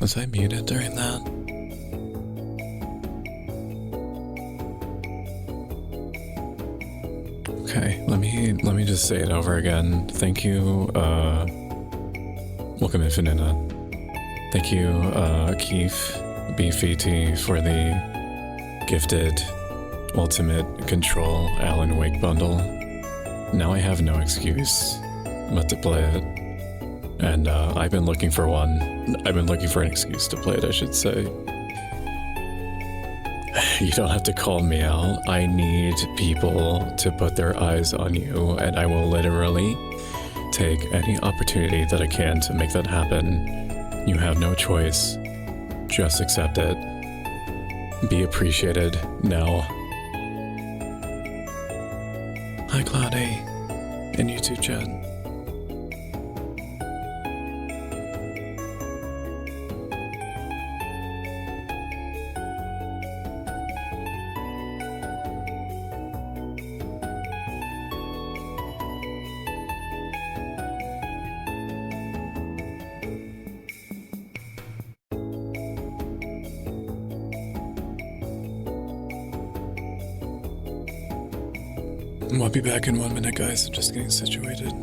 Was I muted during that? Okay, let me just say it over again. Thank you, welcome Infinita. Thank you, Keith BFT for the gifted Ultimate Control Alan Wake bundle. Now I have no excuse but to play it. And I've been looking for one. I've been looking for an excuse to play it, I should say. You don't have to call me out. I need people to put their eyes on you, and I will literally take any opportunity that I can to make that happen. You have no choice. Just accept it. Be appreciated now. Hi, Cloudy. And you too, Chad. I'll be back in 1 minute, guys. I'm just getting situated.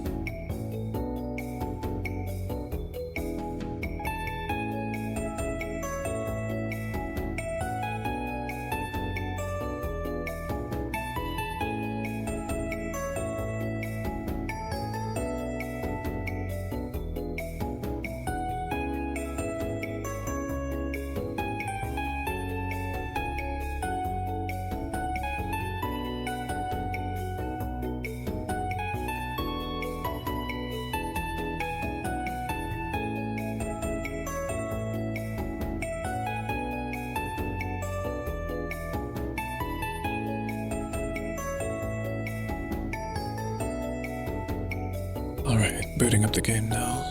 Alright, booting up the game now.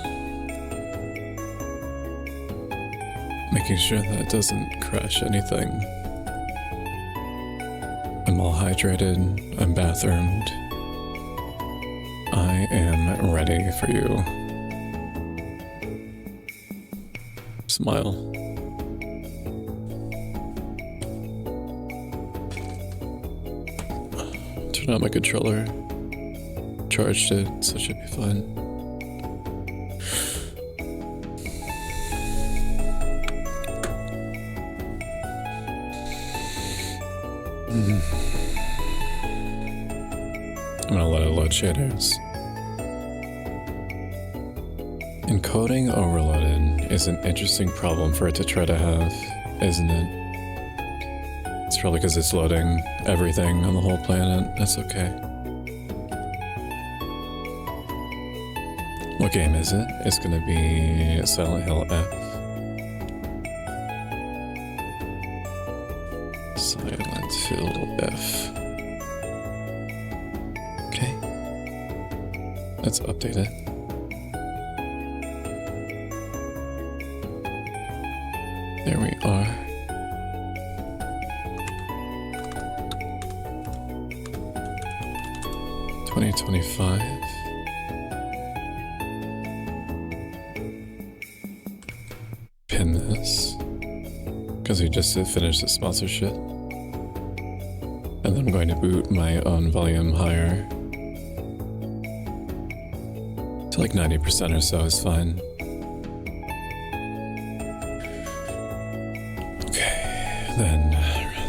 Making sure that it doesn't crash anything. I'm all hydrated, I'm bathroomed. I am ready for you. Smile. Turn on my controller. Charged it, so it should be fine. I'm gonna let it load shaders. Encoding overloaded is an interesting problem for it to try to have, isn't it? It's probably because it's loading everything on the whole planet. That's okay. What game is it? It's gonna be Silent Hill F. Silent Hill F. Okay. Let's update it. There we are. $2025. Pin this because we just finished the sponsorship, and then I'm going to boot my own volume higher to like 90% or so is fine. Okay, then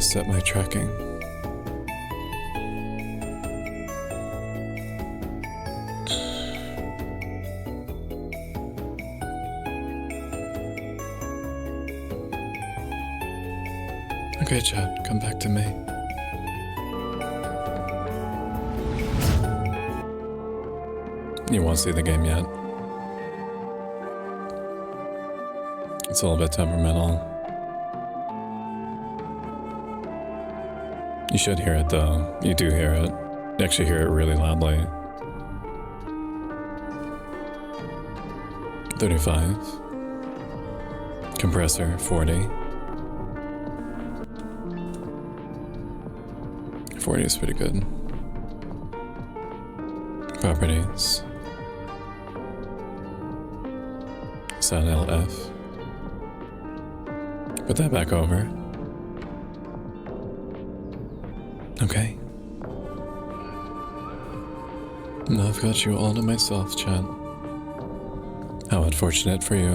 set my tracking. Okay, Chad, come back to me. You won't see the game yet. It's a little bit temperamental. You should hear it though. You do hear it. You actually hear it really loudly. 35. Compressor, 40. 40 is pretty good. Properties. Sound LF. Put that back over. Okay. I've got you all to myself, chat. How unfortunate for you.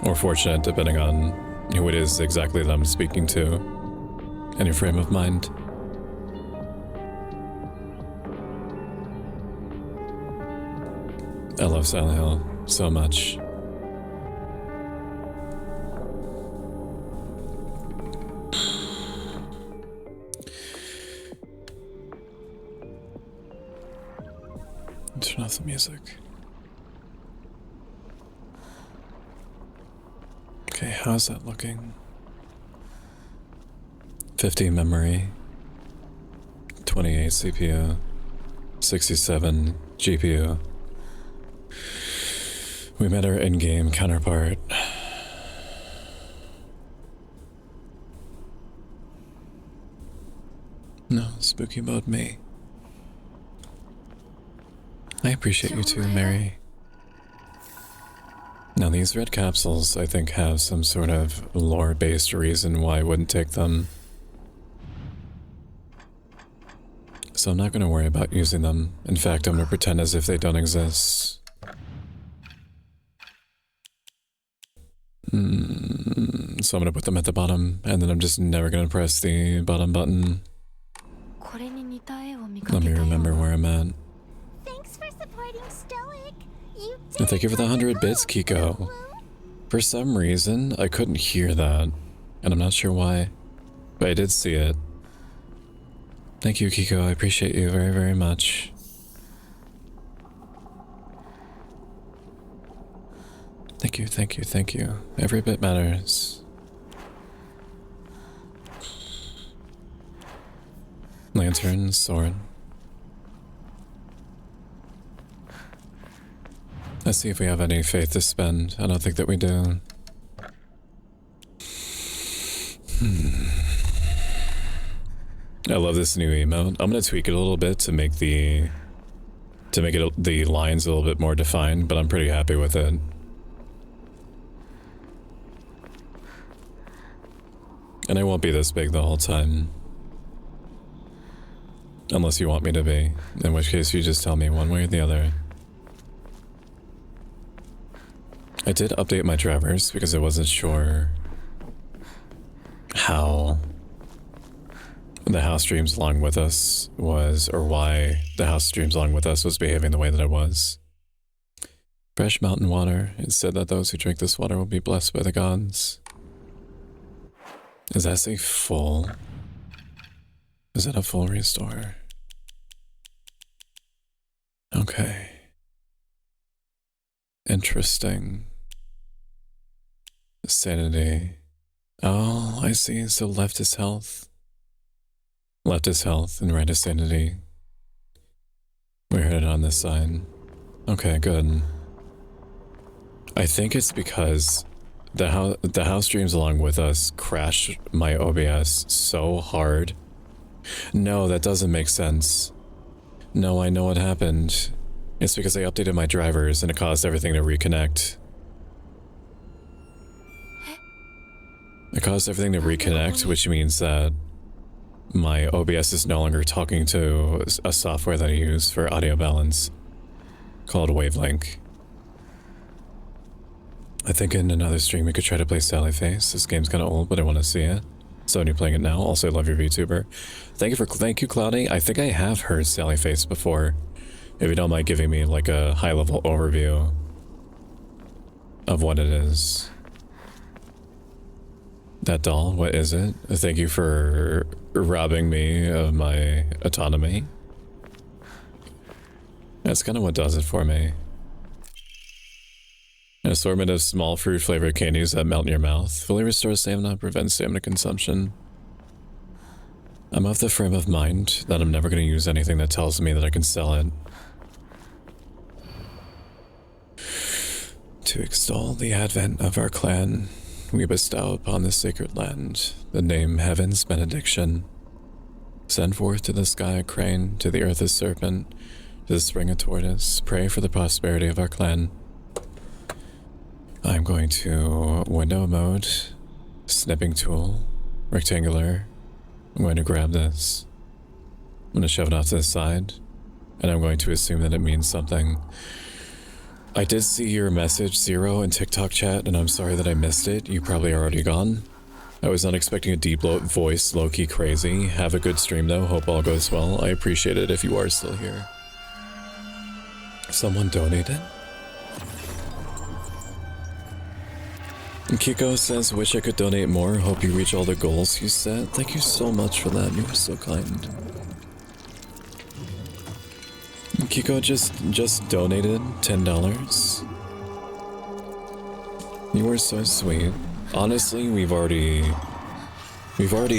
Or fortunate, depending on who it is exactly that I'm speaking to. And your frame of mind. I love Silent Hill so much. Turn off the music. Okay, how's that looking? 50 memory, 28 CPU, 67 GPU. We met our in-game counterpart. No, spooky mode me. I appreciate you too, Mary. Now these red capsules, I think, have some sort of lore-based reason why I wouldn't take them. So I'm not going to worry about using them. In fact, I'm going to pretend as if they don't exist. So I'm going to put them at the bottom, and then I'm just never going to press the bottom button. Let me remember where I'm at. Thanks for supporting Stoic. And thank you for the 100 bits, Kiko. For some reason, I couldn't hear that, and I'm not sure why, but I did see it. Thank you, Kiko. I appreciate you very, very much. Thank you, thank you, thank you. Every bit matters. Lantern, sword. Let's see if we have any faith to spend. I don't think that we do. I love this new emote. I'm gonna tweak it a little bit to make the lines a little bit more defined, but I'm pretty happy with it. And I won't be this big the whole time. Unless you want me to be, in which case you just tell me one way or the other. I did update my drivers because I wasn't sure how the house streams along with us was, or why the house streams along with us was behaving the way that it was. Fresh mountain water. It said that those who drink this water will be blessed by the gods. Is that a full? Is that a full restore? Okay. Interesting. Sanity. Oh, I see. So left is health. Left is health and right is sanity. We heard it on this side. Okay, good. I think it's because the house streams along with us crashed my OBS so hard. No, that doesn't make sense. No, I know what happened. It's because I updated my drivers and it caused everything to reconnect. It caused everything to reconnect, which means that my OBS is no longer talking to a software that I use for audio balance called Wavelink. I think in another stream we could try to play Sally Face. This game's kind of old, but I want to see it. So you're playing it now. Also, I love your VTuber. Thank you, Cloudy. I think I have heard Sally Face before. If you don't mind giving me like a high-level overview of what it is. That doll, what is it? Thank you for robbing me of my autonomy. That's kind of what does it for me. An assortment of small fruit-flavored candies that melt in your mouth. Fully restores stamina, prevents stamina consumption. I'm of the frame of mind that I'm never going to use anything that tells me that I can sell it. To extol the advent of our clan, we bestow upon this sacred land the name Heaven's Benediction. Send forth to the sky a crane, to the earth a serpent, to the spring a tortoise. Pray for the prosperity of our clan. I'm going to window mode snipping tool, rectangular. I'm going to grab this. I'm going to shove it off to the side, and I'm going to assume that it means something. I did see your message, Zero, in TikTok chat, and I'm sorry that I missed it. You probably are already gone. I was not expecting a deep voice, low-key crazy. Have a good stream though, hope all goes well. I appreciate it if you are still here. Someone donated? Kiko says, wish I could donate more, hope you reach all the goals you set. Thank you so much for that, you were so kind. Kiko just donated $10. You were so sweet. Honestly, we've already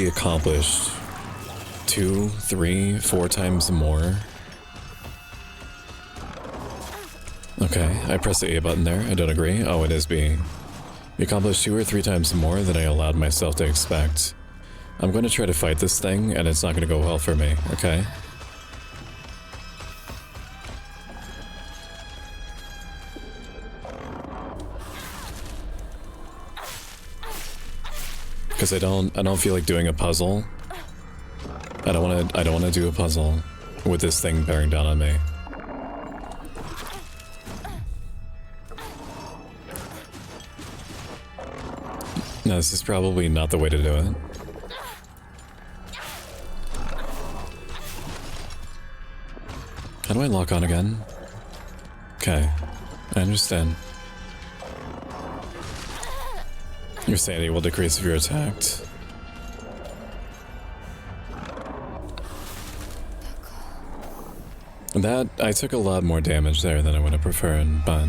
accomplished 2, 3, 4 times more. Okay, I pressed the A button there. I don't agree. Oh, it is B. We accomplished 2 or 3 times more than I allowed myself to expect. I'm going to try to fight this thing, and it's not going to go well for me, okay? Because I don't feel like doing a puzzle. I don't want to do a puzzle with this thing bearing down on me. No, this is probably not the way to do it. How do I lock on again? Okay, I understand. Your sanity will decrease if you're attacked. That, I took a lot more damage there than I would have preferred, but...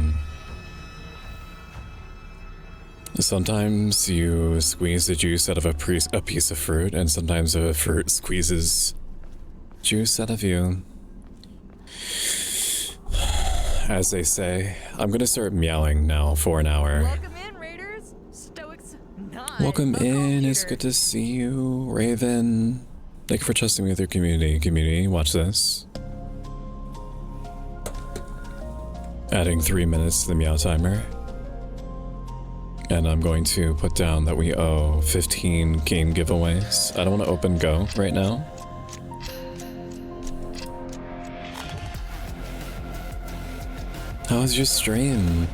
Sometimes you squeeze the juice out of a piece of fruit, and sometimes a fruit squeezes juice out of you. As they say, I'm gonna start meowing now for an hour. Welcome in, Raiders. Stoics 9. Welcome in, it's good to see you, Raven. Thank you for trusting me with your community. Watch this. Adding 3 minutes to the meow timer. And I'm going to put down that we owe 15 game giveaways. I don't want to open Go right now. How was your stream?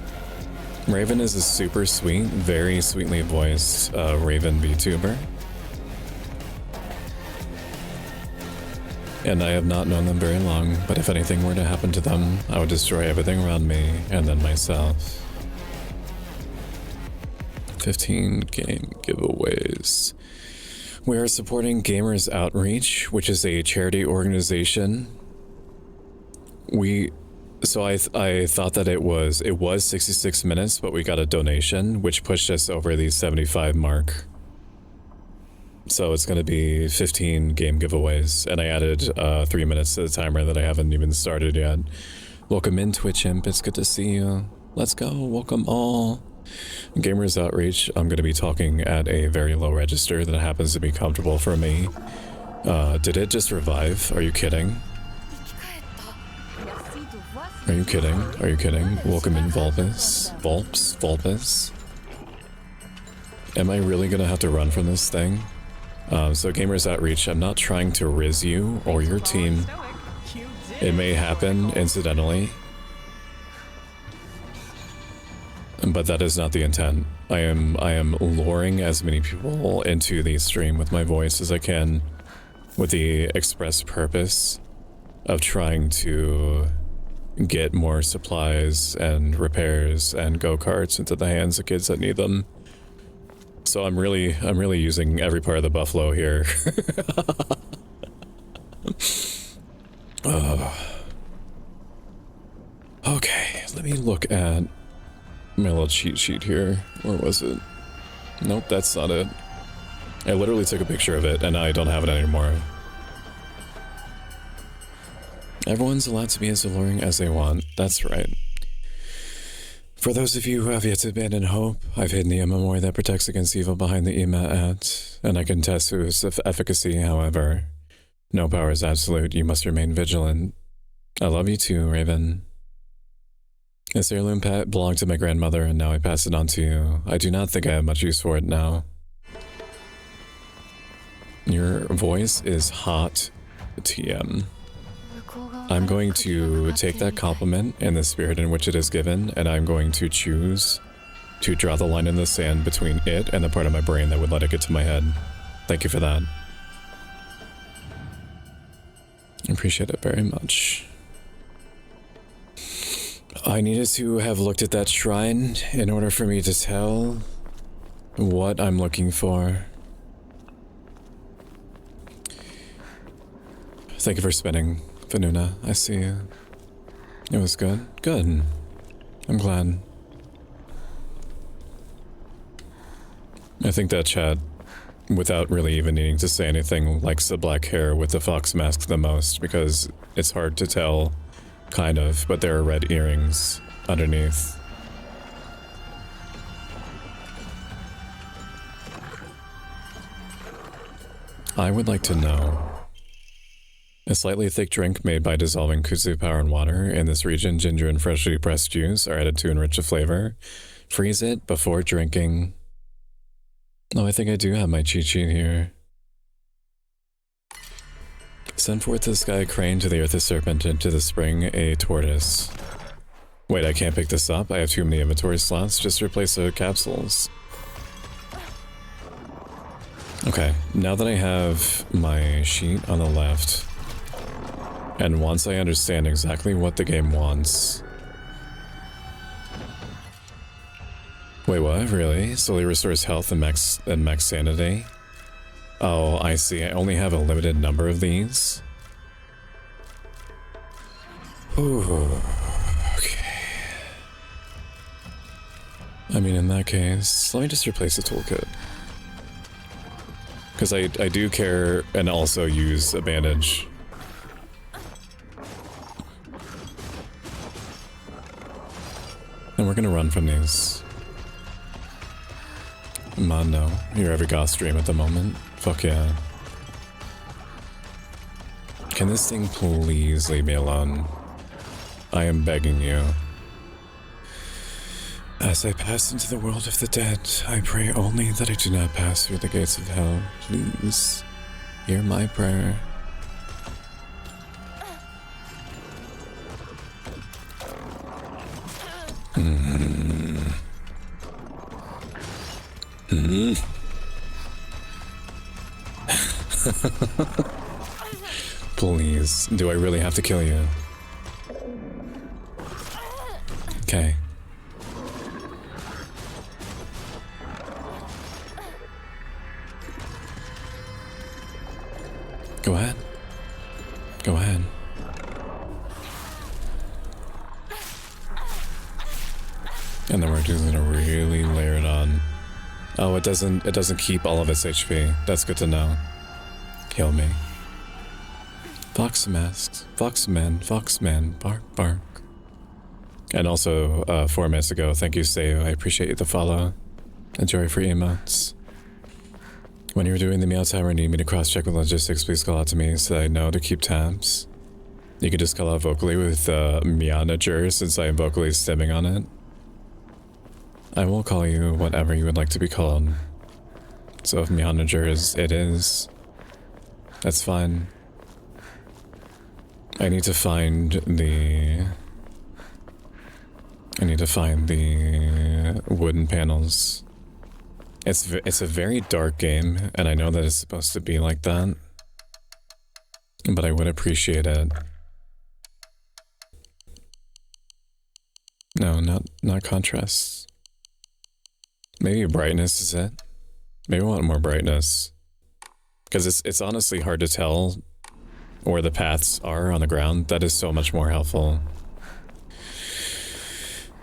Raven is a super sweet, very sweetly voiced Raven Vtuber. And I have not known them very long, but if anything were to happen to them, I would destroy everything around me and then myself. 15 game giveaways. We are supporting Gamers Outreach, which is a charity organization. So I thought that it was 66 minutes, but we got a donation, which pushed us over the 75 mark. So it's going to be 15 game giveaways, and I added 3 minutes to the timer that I haven't even started yet. Welcome in, Twitch Imp. It's good to see you. Let's go. Welcome all. Gamers Outreach, I'm going to be talking at a very low register that happens to be comfortable for me. Did it just revive? Are you kidding? Are you kidding? Are you kidding? Welcome in, Vulpus. Vulpus. Am I really going to have to run from this thing? So Gamers Outreach, I'm not trying to riz you or your team. It may happen incidentally. But that is not the intent. I am luring as many people into the stream with my voice as I can, with the express purpose of trying to get more supplies and repairs and go-karts into the hands of kids that need them. So I'm really using every part of the buffalo here. Okay, let me look at my little cheat sheet here. Where was it? Nope, that's not it. I literally took a picture of it and I don't have it anymore. Everyone's allowed to be as alluring as they want. That's right. For those of you who have yet to abandon hope, I've hidden the memory that protects against evil behind the EMA and I can test to its efficacy, however. No power is absolute, you must remain vigilant. I love you too, Raven. This heirloom pet belonged to my grandmother and now I pass it on to you. I do not think I have much use for it now. Your voice is hot, TM. I'm going to take that compliment in the spirit in which it is given, and I'm going to choose to draw the line in the sand between it and the part of my brain that would let it get to my head. Thank you for that. I appreciate it very much. I needed to have looked at that shrine in order for me to tell what I'm looking for. Thank you for spinning, Vanuna. I see you. It was good. Good. I'm glad. I think that chat, without really even needing to say anything, likes the black hair with the fox mask the most because it's hard to tell, kind of, but there are red earrings underneath. I would like to know. A slightly thick drink made by dissolving kudzu power in water. In this region, ginger and freshly pressed juice are added to enrich the flavor. Freeze it before drinking. Oh, I think I do have my cheat sheet here. Send forth to the sky a crane, to the earth a serpent, and to the spring a tortoise. Wait, I can't pick this up? I have too many inventory slots. Just replace the capsules. Okay, now that I have my sheet on the left, and once I understand exactly what the game wants... Wait, what? Really? Slowly restores health and max sanity? Oh, I see. I only have a limited number of these. Ooh, okay. I mean, in that case, let me just replace the toolkit. Because I do care and also use a bandage. And we're gonna run from these. Mondo, you're every goth stream at the moment. Fuck yeah. Can this thing please leave me alone? I am begging you. As I pass into the world of the dead, I pray only that I do not pass through the gates of hell. Please, hear my prayer. Please, do I really have to kill you? Okay. Go ahead. Go ahead. And then we're just gonna really layer it on. Oh, it doesn't keep all of its HP. That's good to know. Kill me. Fox masks, foxman, bark, bark. And also, 4 minutes ago, thank you, Seo. I appreciate the follow. Enjoy free emotes. When you're doing the meow timer and need me to cross-check with logistics, please call out to me so I know to keep tabs. You can just call out vocally with Meownager since I am vocally stimming on it. I will call you whatever you would like to be called. So if Meownager is, it is. That's fine. I need to find the wooden panels. It's a very dark game, and I know that it's supposed to be like that. But I would appreciate it. No, not contrast. Maybe brightness is it. Maybe I want more brightness. Because it's honestly hard to tell where the paths are on the ground. That is so much more helpful.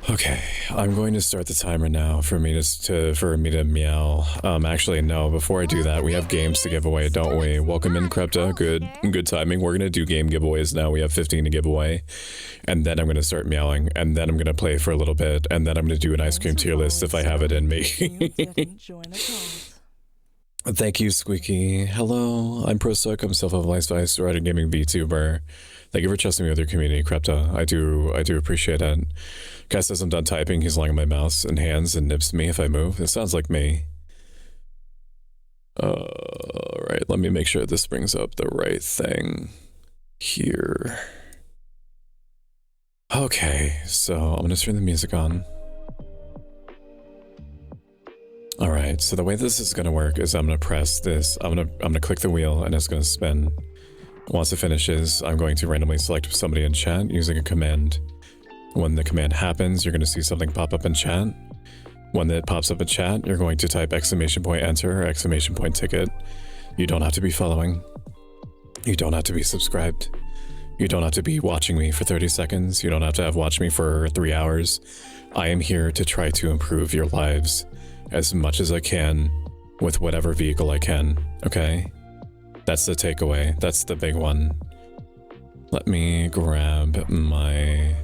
Okay, I'm going to start the timer now for me to meow. Actually, no, before I do that, we have games to give away, don't we? Welcome in, Krepta. Good timing. We're gonna do game giveaways now. We have 15 to give away. And then I'm gonna start meowing, and then I'm gonna play for a little bit, and then I'm gonna do an ice cream tier list if I have it in me. Thank you, Squeaky. Hello, I'm ProStuck. I'm self-evidenced vice writer gaming VTuber. Thank you for trusting me with your community, Krepta. I do appreciate it. Guy says I'm done typing. He's lying on my mouse and hands and nips me if I move. It sounds like me. Alright, Let me make sure this brings up the right thing here. Okay, so I'm gonna turn the music on. All right, so the way this is gonna work is I'm gonna press this. I'm gonna click the wheel and it's gonna spin. Once it finishes, I'm going to randomly select somebody in chat using a command. When the command happens, you're gonna see something pop up in chat. When it pops up in chat, you're going to type !enter or !ticket. You don't have to be following. You don't have to be subscribed. You don't have to be watching me for 30 seconds. You don't have to have watched me for 3 hours. I am here to try to improve your lives as much as I can with whatever vehicle I can, okay? That's the takeaway. That's the big one. Let me grab my...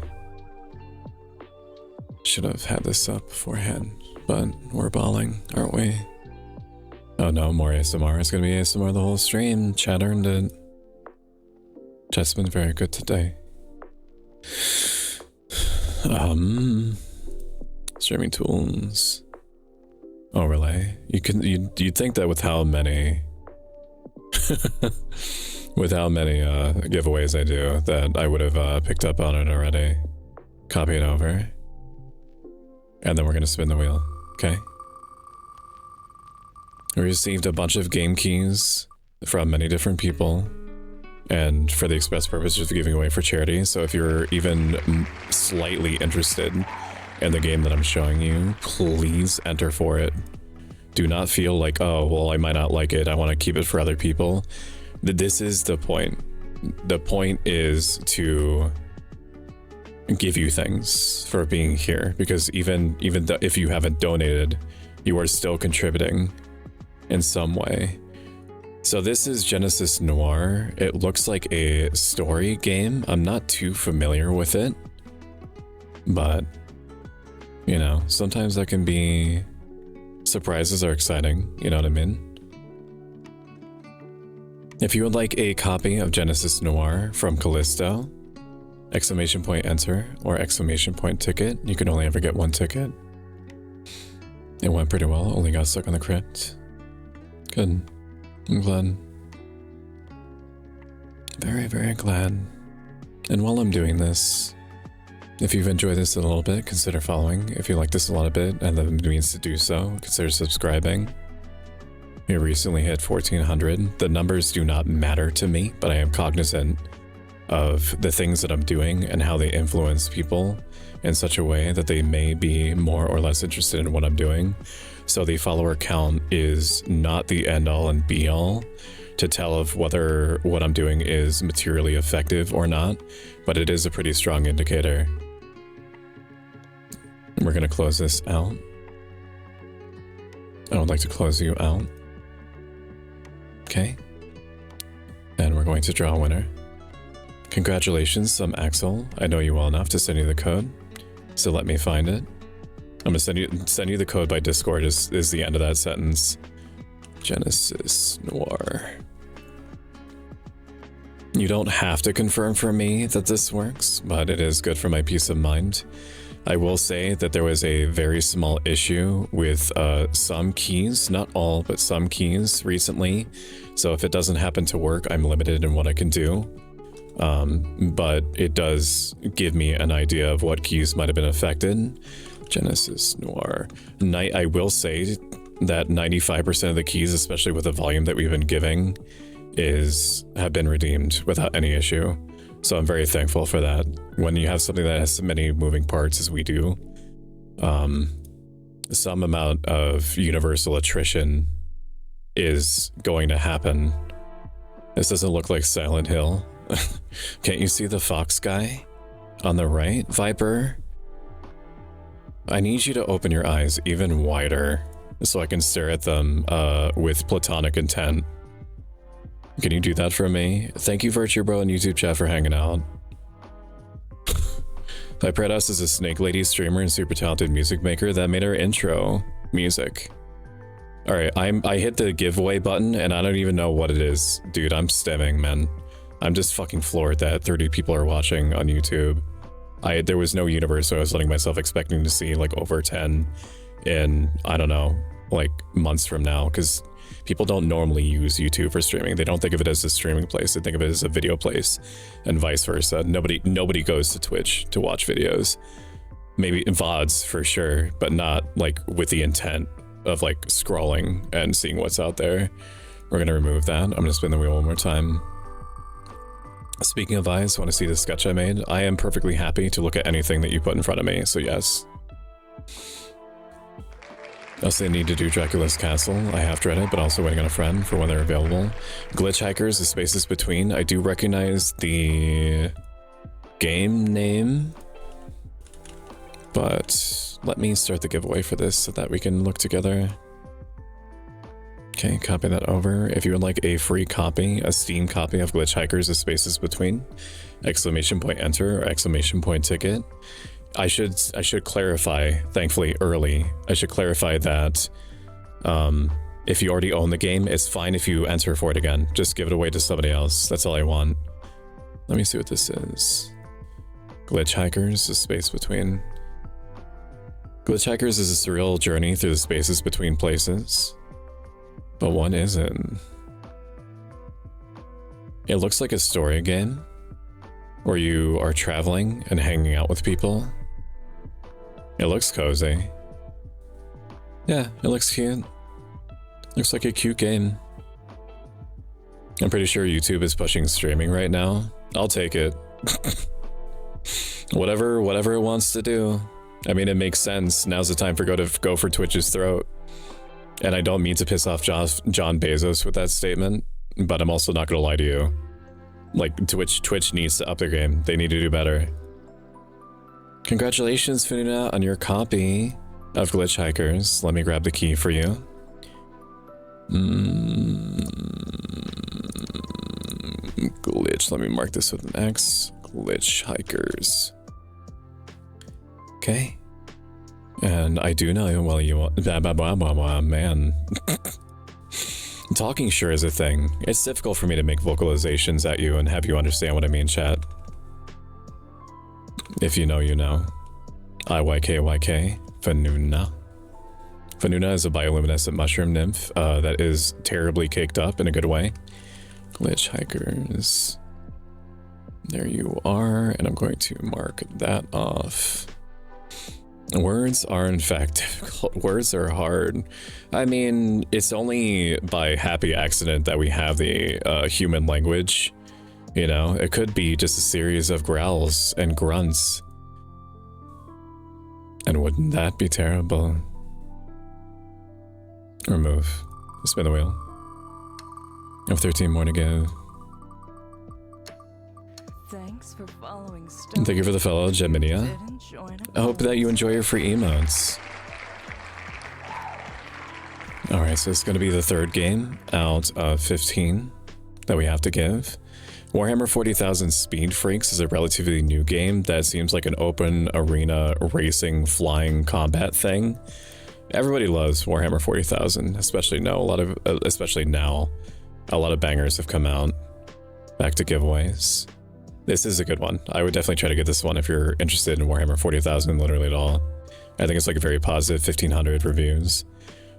Should have had this up beforehand, but we're balling, aren't we? Oh no, more ASMR. It's gonna be ASMR the whole stream. Chat earned it. Chat's been very good today. Streaming tools. Overlay. You'd think that with how many with how many giveaways I do that I would have picked up on it already. Copy it over. And then we're gonna spin the wheel, okay? We received a bunch of game keys from many different people, and for the express purpose of giving away for charity. So if you're even slightly interested in the game that I'm showing you, please enter for it. Do not feel like, oh, well, I might not like it. I want to keep it for other people. This is the point. The point is to give you things for being here, because even if you haven't donated, you are still contributing in some way. So this is Genesis Noir. It looks like a story game. I'm not too familiar with it, but you know, sometimes that can be... Surprises are exciting, you know what I mean? If you would like a copy of Genesis Noir from Callisto, !enter or !ticket. You can only ever get one ticket. It went pretty well, only got stuck on the crypt. Good. I'm glad. Very, very glad. And while I'm doing this, if you've enjoyed this a little bit, consider following. If you like this a lot a bit and the means to do so, consider subscribing. We recently hit 1400. The numbers do not matter to me, but I am cognizant of the things that I'm doing and how they influence people in such a way that they may be more or less interested in what I'm doing. So the follower count is not the end all and be all to tell of whether what I'm doing is materially effective or not, but it is a pretty strong indicator. We're gonna close this out. I would like to close you out. Okay. And we're going to draw a winner. Congratulations, Axel. I know you well enough to send you the code, so let me find it. I'm gonna send you the code by Discord is the end of that sentence. Genesis Noir. You don't have to confirm for me that this works, but it is good for my peace of mind. I will say that there was a very small issue with some keys, not all, but some keys recently. So if it doesn't happen to work, I'm limited in what I can do. But it does give me an idea of what keys might have been affected. Genesis Noir. I will say that 95% of the keys, especially with the volume that we've been giving, have been redeemed without any issue. So I'm very thankful for that. When you have something that has so many moving parts as we do, some amount of universal attrition is going to happen. This doesn't look like Silent Hill. Can't you see the fox guy on the right, Viper? I need you to open your eyes even wider so I can stare at them with platonic intent. Can you do that for me? Thank you, Virtue Bro and YouTube chat for hanging out. Vipredos is a Snake Lady streamer and super talented music maker that made our intro music. Alright, I hit the giveaway button and I don't even know what it is. Dude, I'm stimming, man. I'm just fucking floored that 30 people are watching on YouTube. There was no universe, so I was letting myself expecting to see like over 10 in, I don't know, like months from now, because People don't normally use YouTube for streaming. They don't think of it as a streaming place. They think of it as a video place, and vice versa. Nobody goes to Twitch to watch videos. Maybe in VODs for sure, but not like with the intent of like scrolling and seeing what's out there. We're gonna remove that. I'm gonna spin the wheel one more time. Speaking of eyes, want to see the sketch I made? I am perfectly happy to look at anything that you put in front of me, so yes. Also, I need to do Dracula's Castle. I have read it, but also waiting on a friend for when they're available. Glitch Hikers, the spaces between. I do recognize the game name, but let me start the giveaway for this so that we can look together. Okay, copy that over. If you would like a free copy, a Steam copy of Glitch Hikers, the spaces between, exclamation point enter or exclamation point ticket. I should clarify, thankfully early, I should clarify that if you already own the game, it's fine if you enter for it again. Just give it away to somebody else. That's all I want. Let me see what this is. Glitch Hikers, the space between. Glitch Hikers is a surreal journey through the spaces between places. But one isn't. It looks like a story game where you are traveling and hanging out with people. It looks cozy. Yeah, it looks cute. Looks like a cute game. I'm pretty sure YouTube is pushing streaming right now. I'll take it. Whatever it wants to do. I mean, it makes sense. Now's the time for go for Twitch's throat. And I don't mean to piss off John Bezos with that statement, but I'm also not gonna lie to you. Like, Twitch needs to up their game. They need to do better. Congratulations, Fununa, on your copy of Glitch Hikers. Let me grab the key for you. Glitch, let me mark this with an X. Glitch Hikers. Okay. And I do know, well, you want, man. Talking sure is a thing. It's difficult for me to make vocalizations at you and have you understand what I mean, chat. If you know, you know. IYKYK, Fanuna. Fanuna is a bioluminescent mushroom nymph that is terribly caked up in a good way. Glitch Hikers. There you are, and I'm going to mark that off. Words are in fact difficult. Words are hard. I mean, it's only by happy accident that we have the human language. You know, it could be just a series of growls and grunts. And wouldn't that be terrible? Remove. Spin the wheel. I have 13 more to go. Thanks for following. Thank you for the follow, Geminia. I hope that you enjoy your free emotes. Alright, so it's going to be the third game out of 15 that we have to give. Warhammer 40,000 Speed Freaks is a relatively new game that seems like an open arena racing flying combat thing. Everybody loves Warhammer 40,000, especially now. A lot of bangers have come out. Back to giveaways. This is a good one. I would definitely try to get this one if you're interested in Warhammer 40,000 literally at all. I think it's like a very positive 1,500 reviews.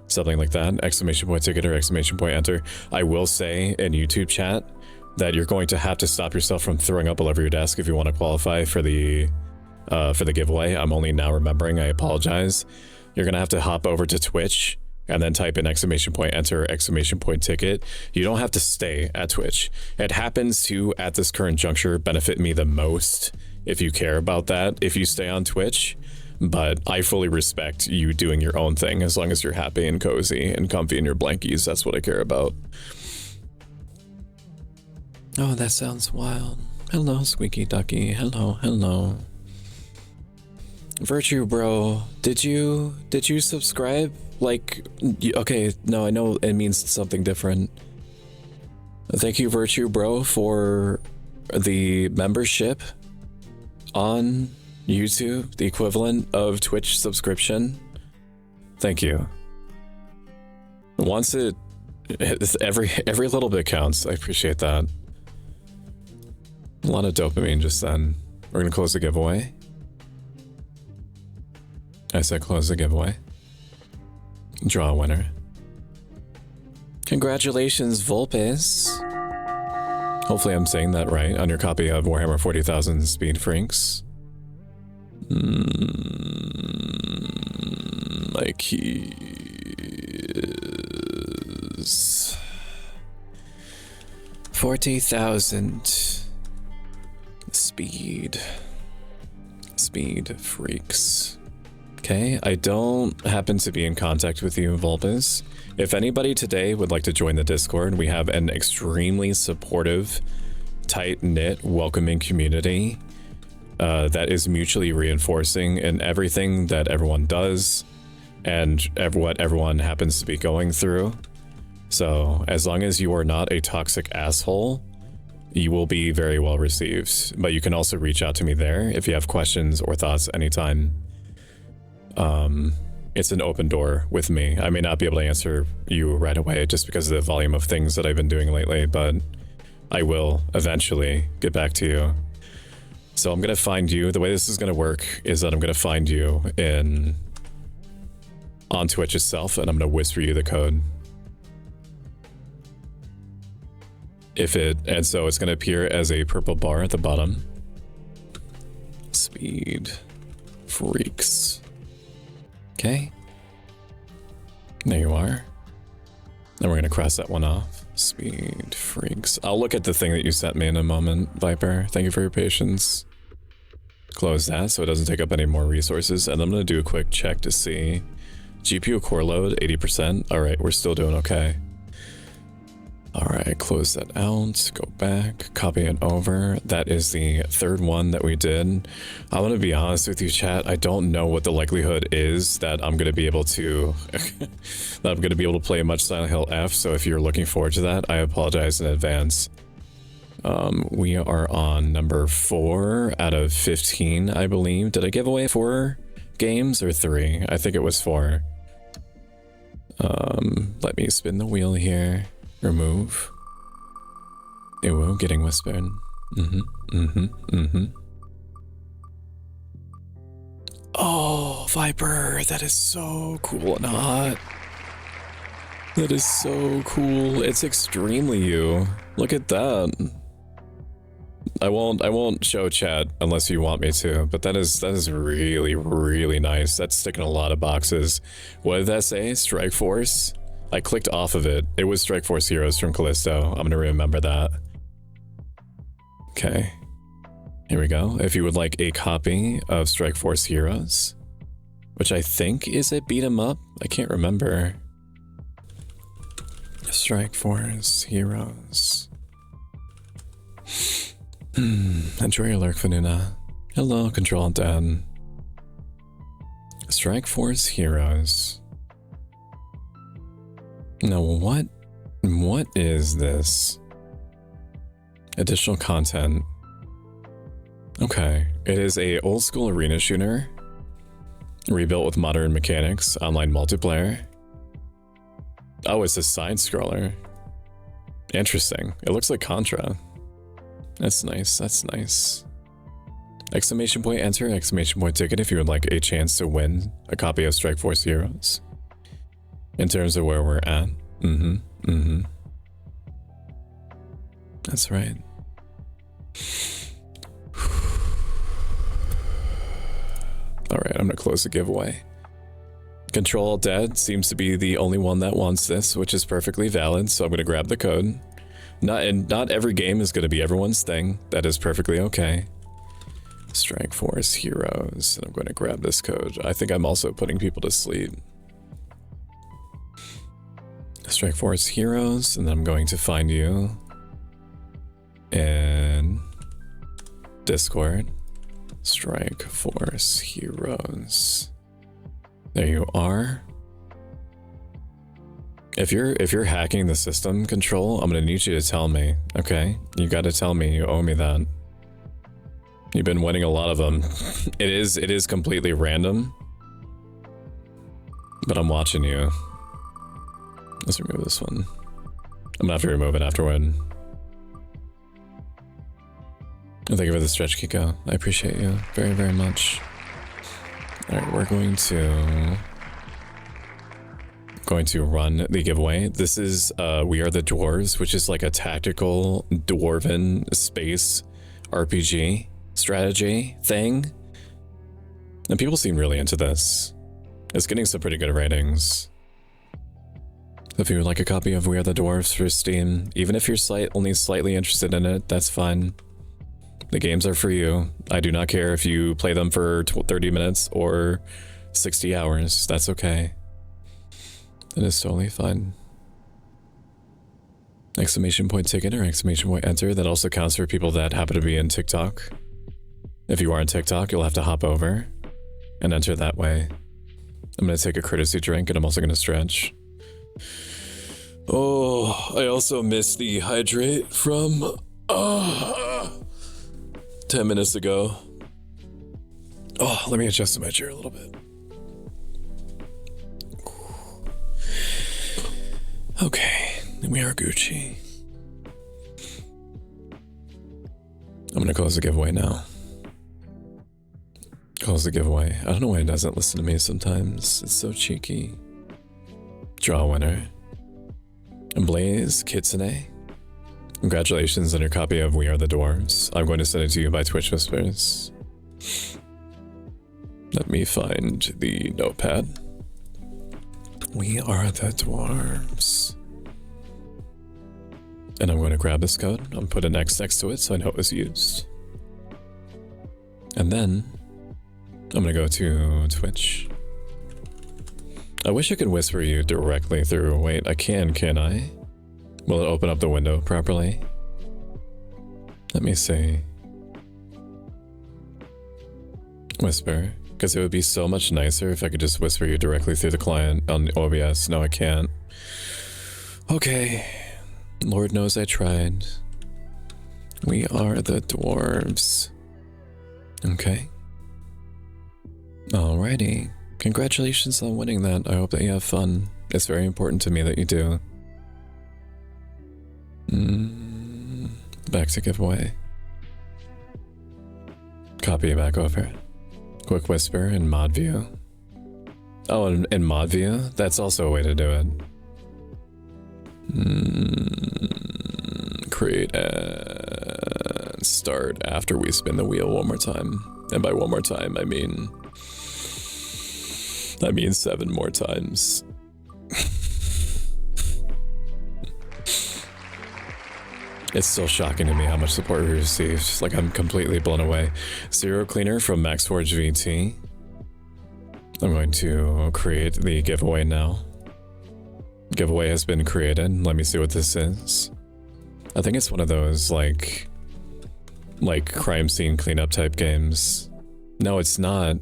Something like that. Exclamation point ticket or exclamation point enter. I will say in YouTube chat that you're going to have to stop yourself from throwing up all over your desk if you want to qualify for the giveaway. I'm only now remembering. I apologize. You're going to have to hop over to Twitch and then type in exclamation point enter, exclamation point ticket. You don't have to stay at Twitch. It happens to, at this current juncture, benefit me the most if you care about that, if you stay on Twitch. But I fully respect you doing your own thing as long as you're happy and cozy and comfy in your blankies. That's what I care about. Oh, that sounds wild. Hello, Squeaky Ducky. Hello, hello. Virtue Bro, did you subscribe? Like, okay, no, I know it means something different. Thank you, Virtue Bro, for the membership on YouTube, the equivalent of Twitch subscription. Thank you. Once every little bit counts. I appreciate that. A lot of dopamine just then. We're gonna close the giveaway. I said close the giveaway. Draw a winner. Congratulations, Vulpes. Hopefully I'm saying that right on your copy of Warhammer 40,000 Speed Freaks. My keys. 40,000 Speed Freaks. Okay, I don't happen to be in contact with you, Vulpes. If anybody today would like to join the Discord, we have an extremely supportive, tight-knit, welcoming community that is mutually reinforcing in everything that everyone does and what everyone happens to be going through. So as long as you are not a toxic asshole, you will be very well received. But you can also reach out to me there if you have questions or thoughts anytime. It's an open door with me. I may not be able to answer you right away just because of the volume of things that I've been doing lately, but I will eventually get back to you. So I'm going to find you. The way this is going to work is that I'm going to find you on Twitch itself, and I'm going to whisper you the code. And so it's going to appear as a purple bar at the bottom. Speed Freaks. Okay. There you are. Then we're going to cross that one off. Speed Freaks. I'll look at the thing that you sent me in a moment, Viper. Thank you for your patience. Close that so it doesn't take up any more resources. And I'm going to do a quick check to see. GPU core load, 80%. All right, we're still doing okay. All right, close that out, go back, copy it over. That is the third one that we did. I'm gonna be honest with you, chat. I don't know what the likelihood is that I'm gonna be able to play much Silent Hill F. So if you're looking forward to that, I apologize in advance. We are on number 4 out of 15, I believe. Did I give away 4 games or 3? I think it was 4. Let me spin the wheel here. Remove. Ew, getting whispered. Oh, Viper, that is so cool and hot. That is so cool. It's extremely you. Look at that. I won't show chat unless you want me to, but that is really, really nice. That's ticking a lot of boxes. What did that say? Strike Force? I clicked off of it. It was Strike Force Heroes from Callisto. I'm gonna remember that. Okay. Here we go. If you would like a copy of Strike Force Heroes, which I think is a beat 'em up. I can't remember. Strike Force Heroes. Enjoy your lurk, Fanuna. Hello, Control Dad. Strike Force Heroes. Now what is this? Additional content. Okay, it is a old school arena shooter, rebuilt with modern mechanics, online multiplayer. Oh, it's a side scroller. Interesting. It looks like Contra. That's nice, that's nice. Exclamation point enter, exclamation point ticket if you would like a chance to win a copy of Strike Force Heroes. In terms of where we're at. That's right. Alright, I'm gonna close the giveaway. Control Dead seems to be the only one that wants this, which is perfectly valid, so I'm gonna grab the code. Not every game is gonna be everyone's thing. That is perfectly okay. Strike Force Heroes, and I'm gonna grab this code. I think I'm also putting people to sleep. Strike Force Heroes, and then I'm going to find you in Discord. Strike Force Heroes. There you are. If you're hacking the system, Control, I'm gonna need you to tell me, okay? You gotta tell me, you owe me that. You've been winning a lot of them. It is completely random, but I'm watching you. Let's remove this one. I'm gonna have to remove it afterward. Thank you for the stretch, Kiko. I appreciate you very, very much. Alright, we're going to going to run the giveaway. This is We Are the Dwarves, which is like a tactical dwarven space RPG strategy thing. And people seem really into this. It's getting some pretty good ratings. If you would like a copy of We Are the Dwarves for Steam, even if you're only slightly interested in it, that's fine. The games are for you. I do not care if you play them for 30 minutes or 60 hours. That's okay. It is totally fine. Exclamation point ticket or exclamation point enter. That also counts for people that happen to be in TikTok. If you are on TikTok, you'll have to hop over and enter that way. I'm going to take a courtesy drink and I'm also going to stretch. Oh, I also missed the hydrate from 10 minutes ago. Oh, let me adjust my chair a little bit. Okay, we are Gucci. I'm gonna close the giveaway now. Close the giveaway. I don't know why it doesn't listen to me sometimes. It's so cheeky. Draw winner. Blaze Kitsune. Congratulations on your copy of We Are the Dwarves. I'm going to send it to you by Twitch Whispers. Let me find the notepad. We Are the Dwarves. And I'm going to grab this code. I'm going to put an X next to it so I know it was used. And then I'm going to go to Twitch. I wish I could whisper you directly through. Wait, I can I? Will it open up the window properly? Let me see. Whisper. Because it would be so much nicer if I could just whisper you directly through the client on OBS. No, I can't. Okay. Lord knows I tried. We are the dwarves. Okay. Alrighty. Congratulations on winning that. I hope that you have fun. It's very important to me that you do. Back to giveaway. Copy it back over. Quick whisper in mod view. Oh, in mod view? That's also a way to do it. Create and start after we spin the wheel one more time. And by one more time, I mean 7 more times. It's still shocking to me how much support we received. Like, I'm completely blown away. Zero Cleaner from MaxForge VT. I'm going to create the giveaway now. Giveaway has been created. Let me see what this is. I think it's one of those, like crime scene cleanup type games. No, it's not.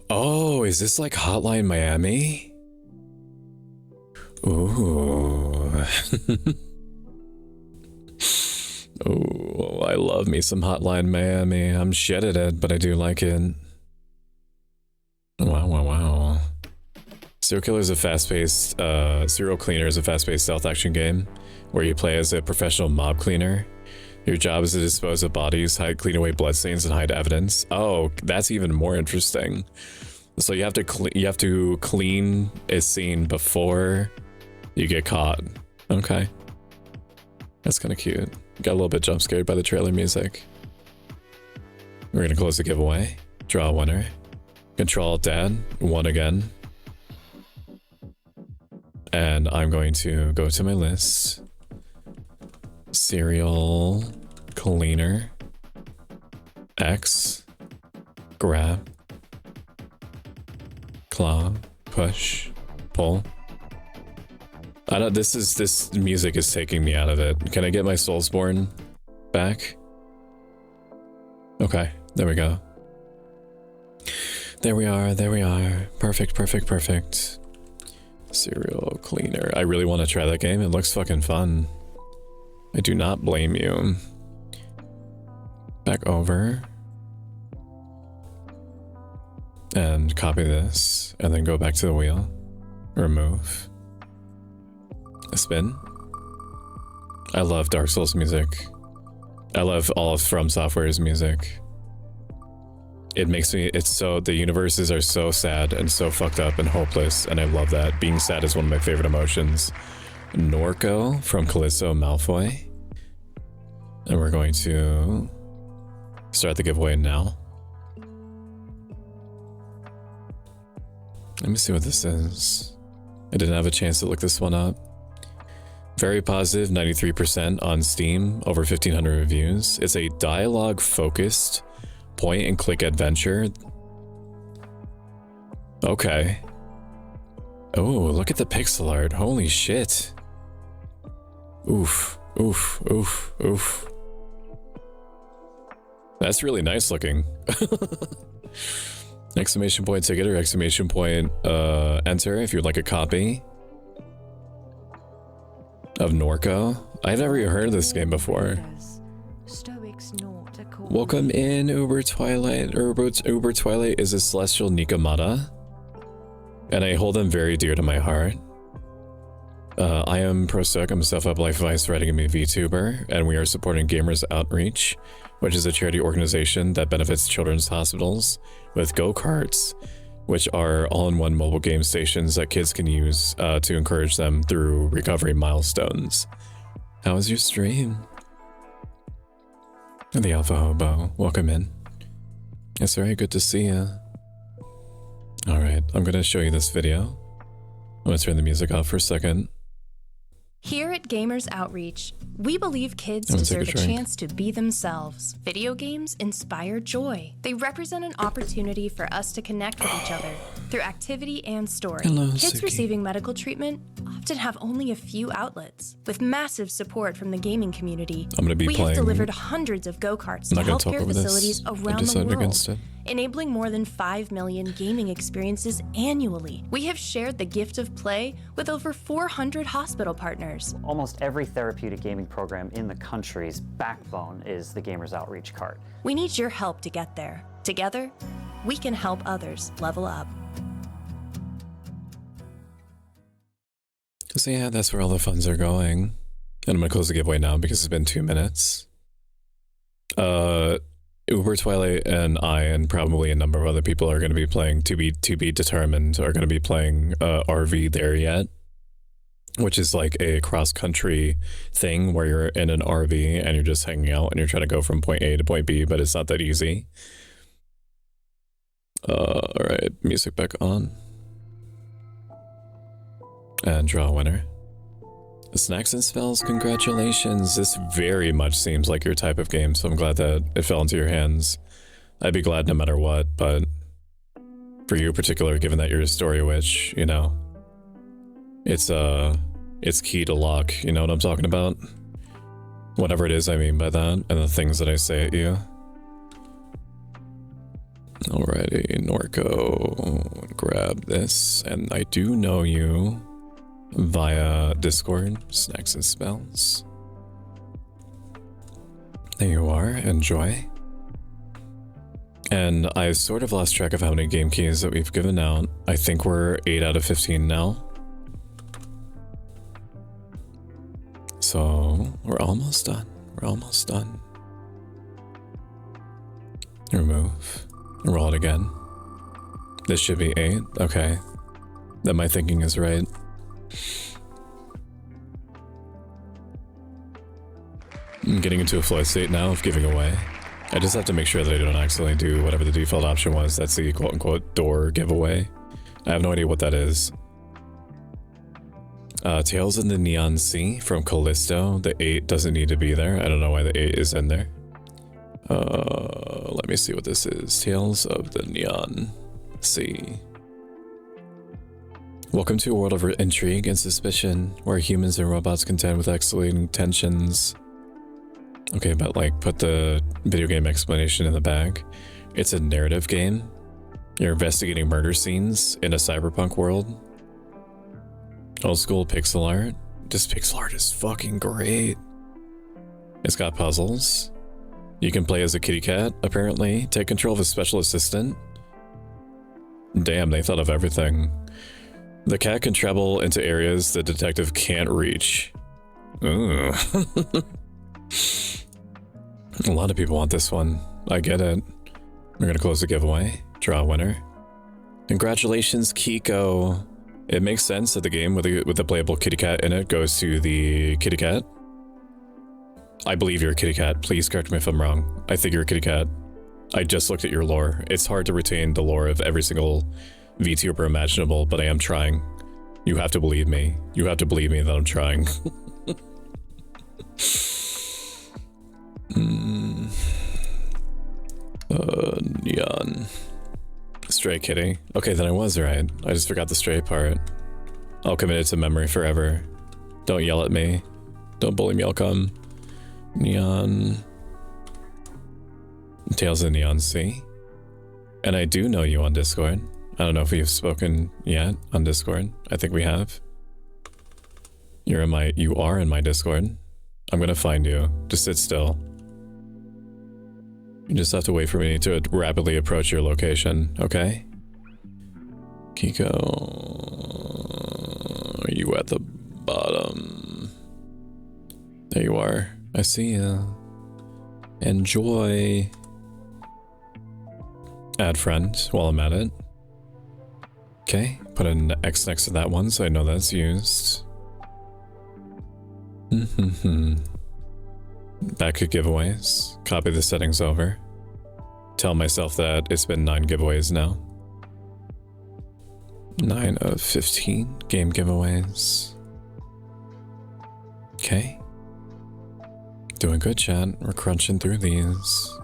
Oh, is this like Hotline Miami? Ooh. Oh, I love me some Hotline Miami. I'm shit at it, but I do like it. Wow. Serial Killer is a fast-paced, Serial Cleaner is a fast-paced stealth action game where you play as a professional mob cleaner. Your job is to dispose of bodies, clean away bloodstains, and hide evidence. Oh, that's even more interesting. So you have to clean a scene before you get caught. Okay. That's kind of cute. Got a little bit jump scared by the trailer music. We're gonna close the giveaway. Draw a winner. Control Dad. Won again. And I'm going to go to my list. Serial Cleaner. X. Grab. Claw. Push. Pull. I don't. This music is taking me out of it. Can I get my Soulsborne back? Okay, there we go. There we are. Perfect. Serial Cleaner. I really want to try that game. It looks fucking fun. I do not blame you. Back over. And copy this. And then go back to the wheel. Remove. A spin. I love Dark Souls music. I love all of From Software's music. it makes me, it's so, the universes are so sad and so fucked up and hopeless, and I love that. Being sad is one of my favorite emotions. Norco from Callisto Malfoy. And we're going to start the giveaway now. Let me see what this is. I didn't have a chance to look this one up. Very positive, 93% on Steam, over 1,500 reviews. It's a dialogue-focused point-and-click adventure. Okay. Oh, look at the pixel art. Holy shit. Oof, oof, oof, oof. That's really nice looking. Exclamation point ticket or exclamation point enter if you'd like a copy of Norco. I've never even heard of this game before. Welcome in, Uber Twilight. Uber Twilight is a celestial Nikomata, and I hold them very dear to my heart. I am ProStoic. I'm a self-help life advice writing a VTuber, and we are supporting Gamers Outreach, which is a charity organization that benefits children's hospitals with go-karts, which are all-in-one mobile game stations that kids can use to encourage them through recovery milestones. How was your stream? The Alpha Hobo, welcome in. It's very good to see you. Alright, I'm gonna show you this video. I'm gonna turn the music off for a second. Here at Gamers Outreach, we believe kids deserve a chance to be themselves. Video games inspire joy. They represent an opportunity for us to connect with each other through activity and story. Hello, kids Suki. receiving medical treatment often have only a few outlets. With massive support from the gaming community, I'm gonna be we playing. have delivered hundreds of go-karts to I'm not gonna talk healthcare over facilities this. I around the decided world, against it. enabling more than 5 million gaming experiences annually. We have shared the gift of play with over 400 hospital partners. Almost every therapeutic gaming program in the country's backbone is the Gamers Outreach cart. We need your help to get there. Together, we can help others level up. So yeah, that's where all the funds are going. And I'm gonna close the giveaway now because it's been 2 minutes. Uber Twilight and I and probably a number of other people are gonna be playing to be determined are gonna be playing RV There Yet, which is like a cross-country thing where you're in an RV and you're just hanging out and you're trying to go from point A to point B, but it's not that easy. Alright, music back on. And draw a winner. Snacks and Spells, congratulations. This very much seems like your type of game, so I'm glad that it fell into your hands. I'd be glad no matter what, but for you in particular, given that you're a story witch, you know, it's key to luck, you know what I'm talking about? Whatever it is I mean by that, and the things that I say at you. Alrighty, Norco, grab this, and I do know you via Discord, Snacks and Spells. There you are, enjoy. And I sort of lost track of how many game keys that we've given out. I think we're 8 out of 15 now. So we're almost done. We're almost done. Remove. Roll it again. This should be 8. Okay. Then my thinking is right. I'm getting into a flow state now of giving away. I just have to make sure that I don't accidentally do whatever the default option was. That's the quote-unquote door giveaway. I have no idea what that is. Tales in the Neon Sea from Callisto. The 8 doesn't need to be there. I don't know why the 8 is in there. Let me see what this is. Tales of the Neon Sea. Welcome to a world of intrigue and suspicion, where humans and robots contend with escalating tensions. Okay, but like, put the video game explanation in the bag. It's a narrative game. You're investigating murder scenes in a cyberpunk world. Old school pixel art. This pixel art is fucking great. It's got puzzles. You can play as a kitty cat, apparently. Take control of a special assistant. Damn, they thought of everything. The cat can travel into areas the detective can't reach. Ooh. A lot of people want this one. I get it. We're gonna close the giveaway, draw a winner. Congratulations, Kiko. It makes sense that the game with the playable kitty cat in it goes to the kitty cat. I believe you're a kitty cat. Please correct me if I'm wrong. I think you're a kitty cat. I just looked at your lore. It's hard to retain the lore of every single VTuber imaginable, but I am trying. You have to believe me. You have to believe me that I'm trying. Neon. Stray kitty. Okay, then I was right. I just forgot the stray part. I'll commit it to memory forever. Don't yell at me. Don't bully me, I'll come. Neon. Tales of Neon Sea. And I do know you on Discord. I don't know if we've spoken yet on Discord. I think we have. You are in my Discord. I'm gonna find you. Just sit still. You just have to wait for me to rapidly approach your location, okay? Kiko, are you at the bottom? There you are. I see you. Enjoy. Add friend while I'm at it. Okay, put an X next to that one so I know that's used. Back to giveaways. Copy the settings over. Tell myself that it's been 9 giveaways now. 9 of 15 game giveaways. Okay. Doing good, chat. We're crunching through these.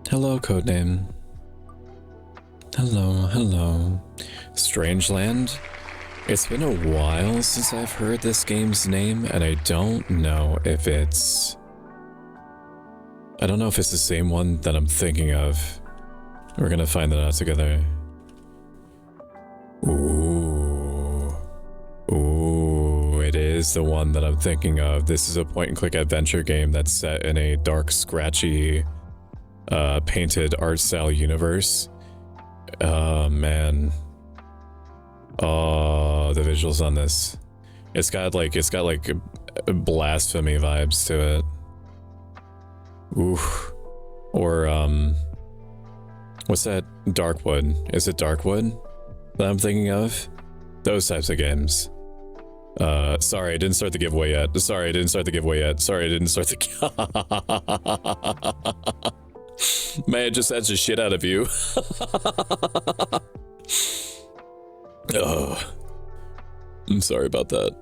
Hello, codename. Hello, hello. Strangeland? It's been a while since I've heard this game's name, and I don't know if it's... I don't know if it's the same one that I'm thinking of. We're gonna find that out together. Ooh. Ooh, it is the one that I'm thinking of. This is a point-and-click adventure game that's set in a dark, scratchy, painted art-style universe. Oh, man. Oh, the visuals on this. It's got like blasphemy vibes to it. Oof. Or, what's that? Darkwood. Is it Darkwood that I'm thinking of? Those types of games. Sorry, I didn't start the giveaway yet. Sorry, I didn't start the giveaway yet. Sorry, I didn't start the... Man, it just adds the shit out of you. Oh, I'm sorry about that.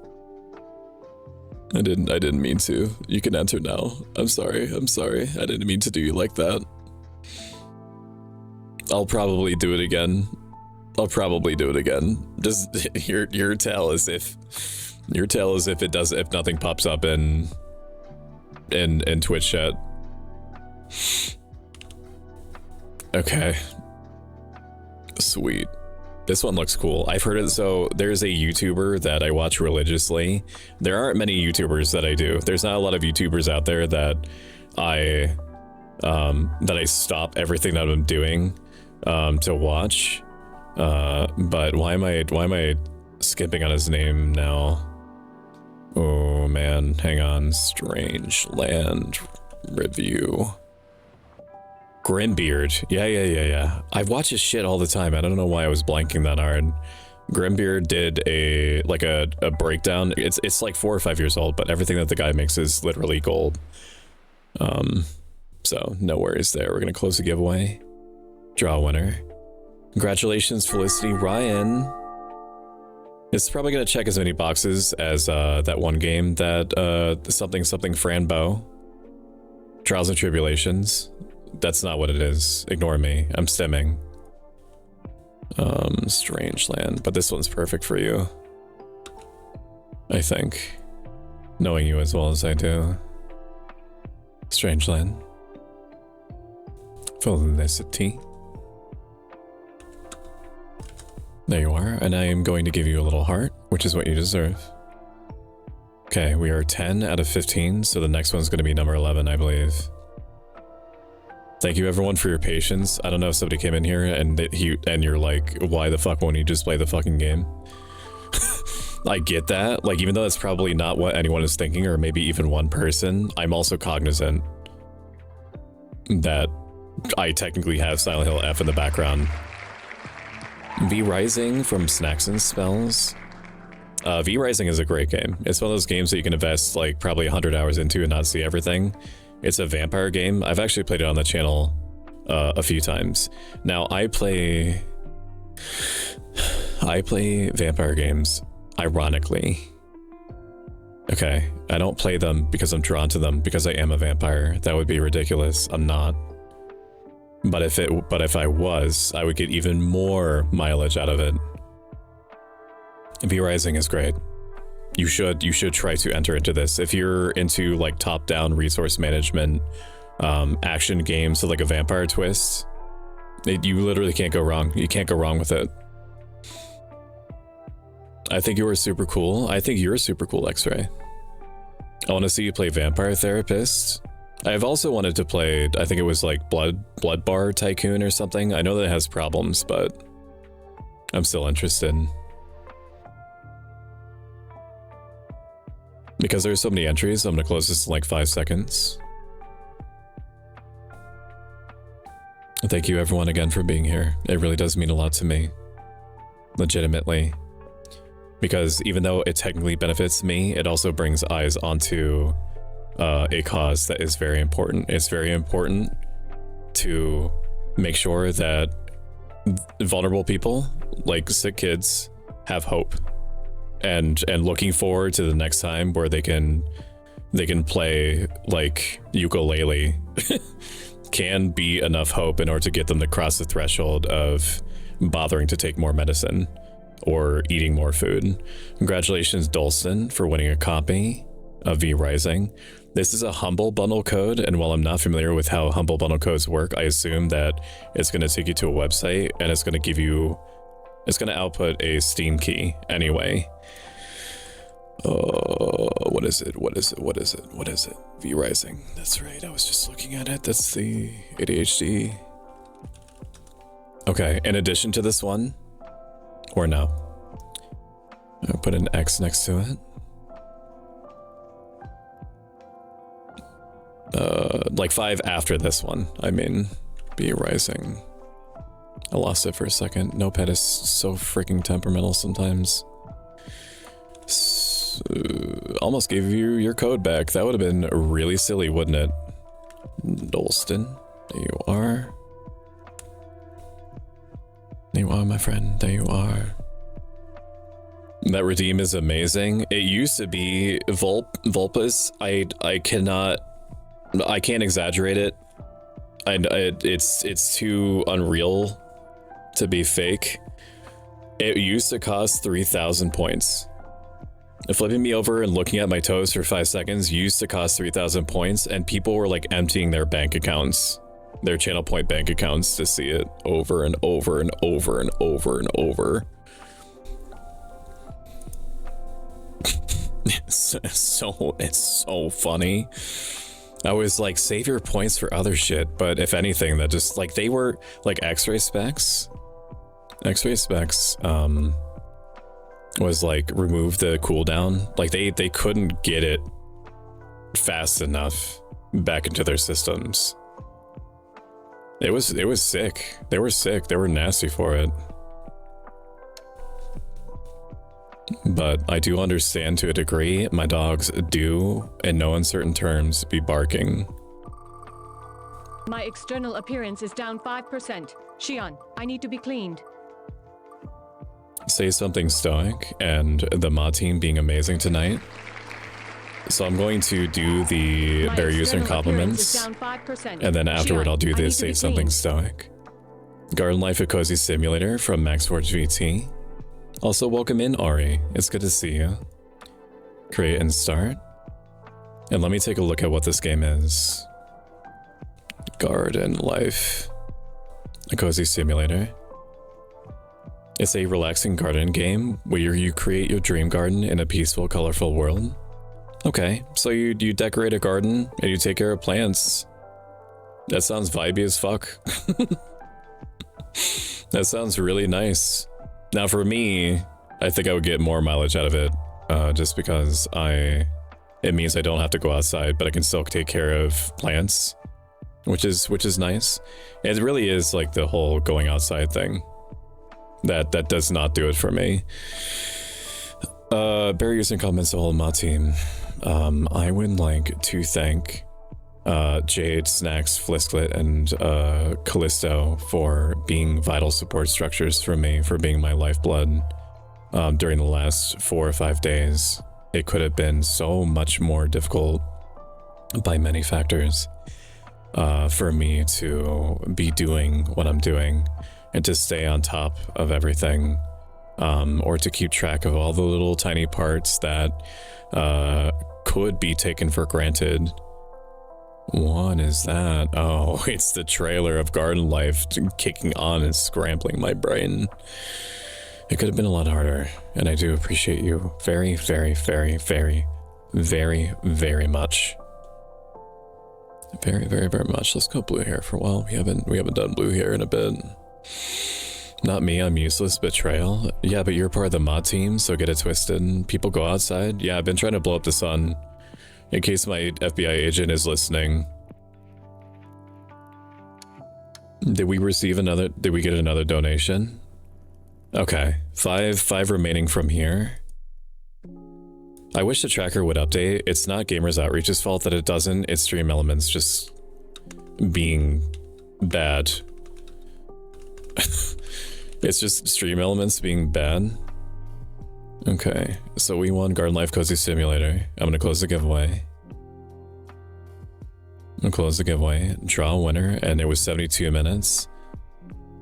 I didn't mean to. You can enter now. I'm sorry. I didn't mean to do you like that. I'll probably do it again. Just your tell as if it does, if nothing pops up in Twitch chat. Okay. Sweet. This one looks cool. I've heard it. So there's a YouTuber that I watch religiously. There aren't many YouTubers that I do. There's not a lot of YouTubers out there that I stop everything that I'm doing to watch. But why am I skipping on his name now? Oh man, hang on. Strangeland review. Grimbeard. Yeah. I watch his shit all the time. I don't know why I was blanking that hard. Grimbeard did a breakdown. It's like 4 or 5 years old, but everything that the guy makes is literally gold. So no worries there. We're gonna close the giveaway. Draw a winner. Congratulations, Felicity Ryan. It's probably gonna check as many boxes as that one game that something Franbo. Trials and Tribulations. That's not what it is. Ignore me. I'm stimming. Strangeland. But this one's perfect for you. I think. Knowing you as well as I do. Strangeland. Felicity. There you are. And I am going to give you a little heart, which is what you deserve. Okay, we are 10 out of 15, so the next one's going to be number 11, I believe. Thank you everyone for your patience. I don't know if somebody came in here and you're like, why the fuck won't you just play the fucking game? I get that. Like, even though that's probably not what anyone is thinking, or maybe even one person, I'm also cognizant that I technically have Silent Hill F in the background. V Rising from Snacks and Spells. V Rising is a great game. It's one of those games that you can invest like probably 100 hours into and not see everything. It's a vampire game. I've actually played it on the channel a few times. Now I play vampire games ironically. Okay, I don't play them because I'm drawn to them because I am a vampire. That would be ridiculous. I'm not. But if I was, I would get even more mileage out of it. V Rising is great. You should try to enter into this. If you're into like top-down resource management action games with like a vampire twist, you literally can't go wrong. You can't go wrong with it. I think you were super cool. I think you're super cool, X-Ray. I want to see you play Vampire Therapist. I've also wanted to play, I think it was like Blood Bar Tycoon or something. I know that it has problems, but I'm still interested. Because there's so many entries, I'm gonna close this in like 5 seconds. Thank you everyone again for being here. It really does mean a lot to me. Legitimately. Because even though it technically benefits me, it also brings eyes onto a cause that is very important. It's very important to make sure that vulnerable people, like sick kids, have hope. And looking forward to the next time where they can play like ukulele can be enough hope in order to get them to cross the threshold of bothering to take more medicine or eating more food. Congratulations, Dolson, for winning a copy of V Rising. This is a Humble Bundle code, and while I'm not familiar with how Humble Bundle codes work, I assume that it's going to take you to a website and it's going to output a Steam key anyway. What is it? V Rising. That's right, I was just looking at it. That's the ADHD. Okay, in addition to this one, or no? I'll put an X next to it. Like 5 after this one. I mean, V Rising. I lost it for a second. Notepad is so freaking temperamental sometimes. Almost gave you your code back. That would have been really silly, wouldn't it? Dolston, there you are. There you are, my friend. There you are. That redeem is amazing. It used to be Vulpus. I can't exaggerate it. It's too unreal to be fake. It used to cost 3,000 points. Flipping me over and looking at my toes for 5 seconds used to cost 3,000 points, and people were like emptying their bank accounts, their channel point bank accounts, to see it over and over and over and over and over. It's so funny. I was like, save your points for other shit, but if anything, that just like, they were like X-ray specs was like remove the cooldown. Like they couldn't get it fast enough back into their systems. It was sick. They were sick. They were nasty for it. But I do understand to a degree. My dogs do, in no uncertain terms, be barking. My external appearance is down 5%. Shion, I need to be cleaned. Say something stoic, and the mod team being amazing tonight. So I'm going to do the bare user compliments, and then afterward I'll do the say something stoic. Garden Life a Cozy Simulator from MaxForge VT. Also welcome in, Ari. It's good to see you. Create and start. And let me take a look at what this game is. Garden Life a Cozy Simulator. It's a relaxing garden game where you create your dream garden in a peaceful, colorful world. Okay, so you decorate a garden and you take care of plants. That sounds vibey as fuck. That sounds really nice. Now for me, I think I would get more mileage out of it, just because it means I don't have to go outside, but I can still take care of plants, which is nice. It really is like the whole going outside thing that does not do it for me. Barriers and comments to whole mod team. I would like to thank Jade, Snacks, Flisklet, and Callisto for being vital support structures for me, for being my lifeblood during the last 4 or 5 days. It could have been so much more difficult by many factors for me to be doing what I'm doing and to stay on top of everything, or to keep track of all the little tiny parts that could be taken for granted. What is that? Oh, it's the trailer of Garden Life kicking on and scrambling my brain. It could have been a lot harder, and I do appreciate you very, very, very, very, very, very much. Very, very, very much. Let's go blue hair for a while. We haven't done blue hair in a bit. Not me, I'm useless. Betrayal. Yeah, but you're part of the mod team, so get it twisted. People go outside. Yeah, I've been trying to blow up the sun. In case my FBI agent is listening. Did we get another donation? Okay, five remaining from here. I wish the tracker would update. It's not Gamers Outreach's fault that it doesn't. It's Stream Elements just being bad. It's just Stream Elements being bad. Okay, so we won Garden Life Cozy Simulator. I'm gonna close the giveaway. Draw a winner, and it was 72 minutes.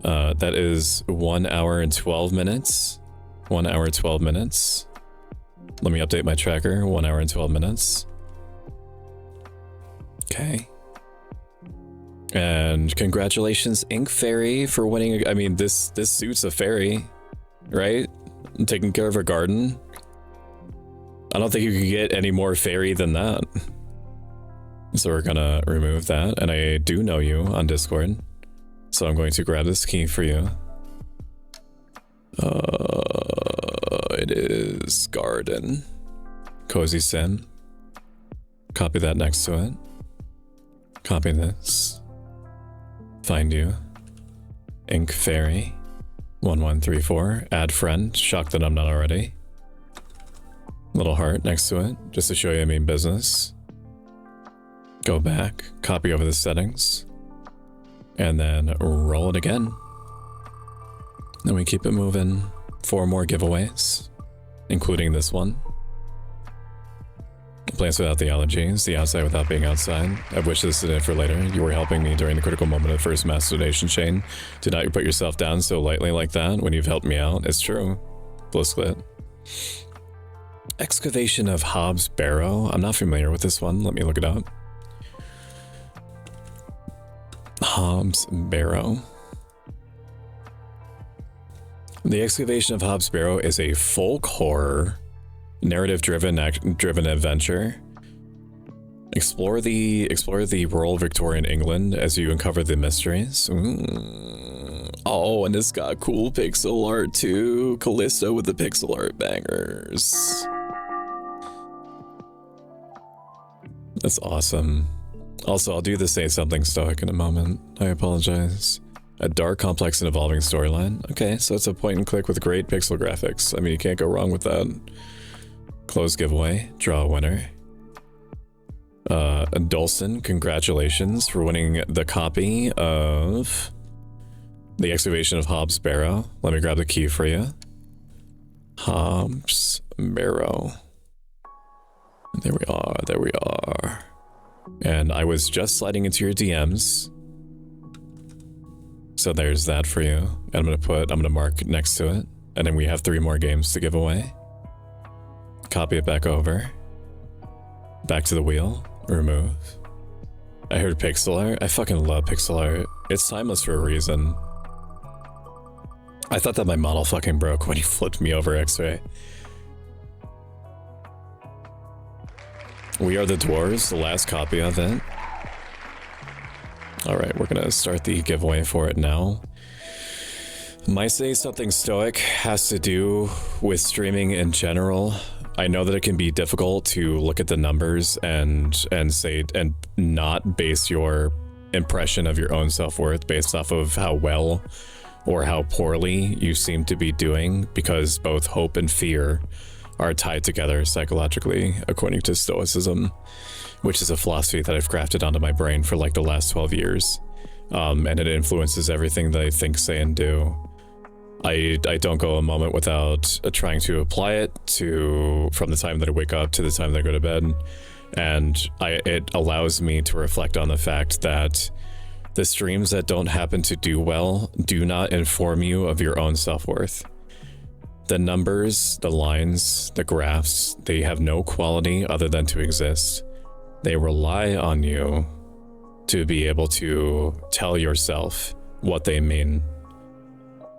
That is 1 hour and 12 minutes. 1 hour, 12 minutes. Let me update my tracker. 1 hour and 12 minutes. Okay. And congratulations, Ink Fairy, for winning. I mean, this suits a fairy, right? Taking care of a garden. I don't think you can get any more fairy than that. So we're gonna remove that, and I do know you on Discord. So I'm going to grab this key for you. It is Garden. Cozy Sim. Copy that next to it. Copy this. Find you. Ink Fairy. 1134. Add friend. Shocked that I'm not already. Little heart next to it, just to show you I mean business. Go back. Copy over the settings. And then roll it again. Then we keep it moving. 4 more giveaways, including this one. Plants without the allergies, the outside without being outside. I've wished this today for later. You were helping me during the critical moment of the first mass donation chain. Do not put yourself down so lightly like that when you've helped me out. It's true. Blisklet. Excavation of Hobbs Barrow. I'm not familiar with this one. Let me look it up. Hobbs Barrow. The Excavation of Hobbs Barrow is a folk horror, narrative-driven adventure. Explore the rural Victorian England as you uncover the mysteries. Oh, and it's got cool pixel art too. Callisto with the pixel art bangers. That's awesome. Also, I'll do the Say Something Stoic in a moment. I apologize. A dark, complex, and evolving storyline. Okay, so it's a point and click with great pixel graphics. I mean, you can't go wrong with that. Close giveaway. Draw a winner. Dolson, congratulations for winning the copy of The Excavation of Hobbs Barrow. Let me grab the key for you. Hobbs Barrow. There we are, there we are. And I was just sliding into your DMs. So there's that for you. And I'm gonna mark next to it. And then we have 3 more games to give away. Copy it back over. Back to the wheel. Remove. I heard pixel art. I fucking love pixel art. It's timeless for a reason. I thought that my model fucking broke when he flipped me over X-ray. We Are the Dwarves, the last copy of it. Alright, we're gonna start the giveaway for it now. My say something stoic has to do with streaming in general. I know that it can be difficult to look at the numbers and say and not base your impression of your own self-worth based off of how well or how poorly you seem to be doing, because both hope and fear are tied together psychologically, according to Stoicism, which is a philosophy that I've crafted onto my brain for like the last 12 years. And it influences everything that I think, say, and do. I don't go a moment without trying to apply it from the time that I wake up to the time that I go to bed. And it allows me to reflect on the fact that the streams that don't happen to do well do not inform you of your own self-worth. The numbers, the lines, the graphs, they have no quality other than to exist. They rely on you to be able to tell yourself what they mean.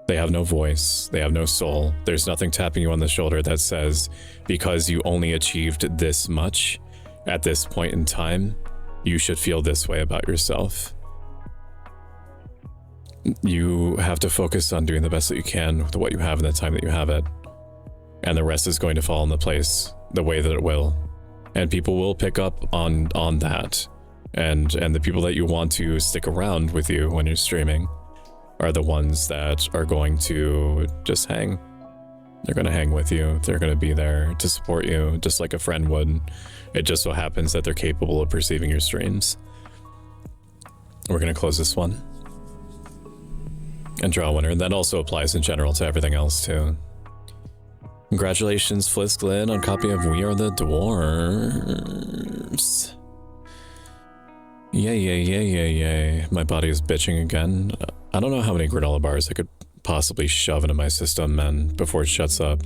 They have no voice, they have no soul. There's nothing tapping you on the shoulder that says, because you only achieved this much at this point in time, you should feel this way about yourself. You have to focus on doing the best that you can with what you have in the time that you have it. And the rest is going to fall into place the way that it will. And people will pick up on that. And the people that you want to stick around with you when you're streaming are the ones that are going to just hang. They're going to hang with you. They're going to be there to support you, just like a friend would. It just so happens that they're capable of perceiving your streams. We're going to close this one and draw a winner. That also applies in general to everything else too. Congratulations, Flisklin, on copy of We Are the Dwarves. Yay, yay, yay, yay, yay. My body is bitching again. I don't know how many granola bars I could possibly shove into my system, man, before it shuts up.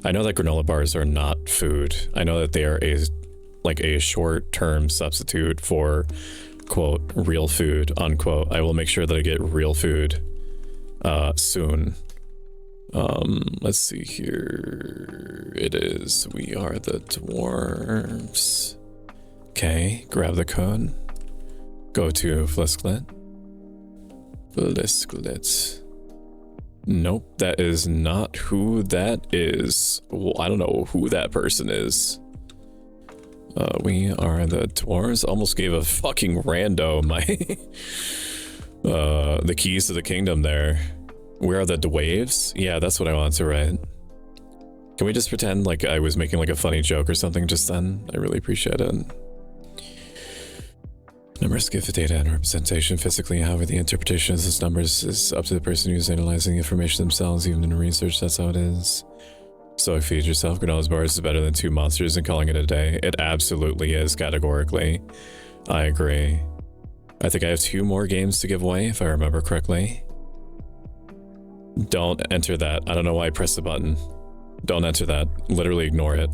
I know that granola bars are not food. I know that they are a short-term substitute for, quote, real food, unquote. I will make sure that I get real food soon. Let's see here. It is We Are the Dwarves. Okay, grab the code. Go to Flisklet. Nope, that is not who that is. Well, I don't know who that person is. We Are the Dwarves. Almost gave a fucking rando my the keys to the kingdom there. We Are the Dwaves? Yeah, that's what I want to write. Can we just pretend like I was making like a funny joke or something just then? I really appreciate it. Numbers give the data and representation physically, however the interpretation of those numbers is up to the person who's analyzing the information themselves, even in research, that's how it is. So feed yourself, granola bars is better than 2 monsters and calling it a day. It absolutely is, categorically. I agree. I think I have 2 more games to give away, if I remember correctly. Don't enter that. I don't know why I pressed the button. Don't enter that. Literally ignore it.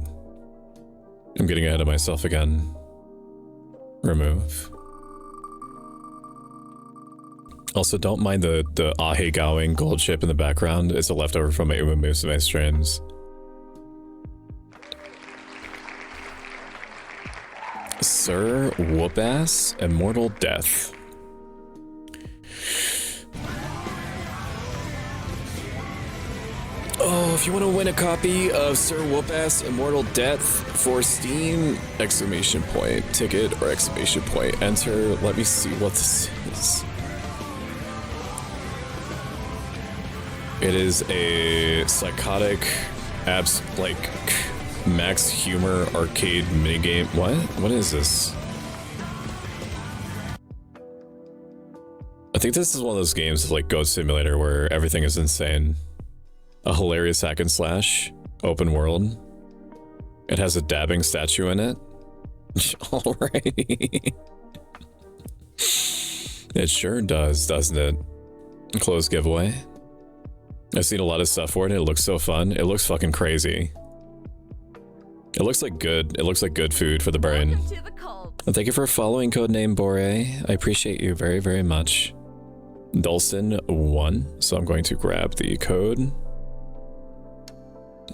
I'm getting ahead of myself again. Remove. Also, don't mind the Ahe Gowing gold chip in the background. It's a leftover from my Uma Musume streams. Sir Whoopass, Immortal Death. Oh, if you want to win a copy of Sir Whoopass, Immortal Death for Steam, exclamation point, ticket, or exclamation point, enter. Let me see what this is. It is a psychotic, like max humor arcade minigame. What? What is this? I think this is one of those games of like Goat Simulator where everything is insane. A hilarious hack and slash, open world. It has a dabbing statue in it. Alrighty. It sure does, doesn't it? Close giveaway. I've seen a lot of stuff for it. It looks so fun. It looks fucking crazy. It looks like good. It looks like good food for the brain. And thank you for following Codename Bore. I appreciate you very, very much. Dulcin1. So I'm going to grab the code.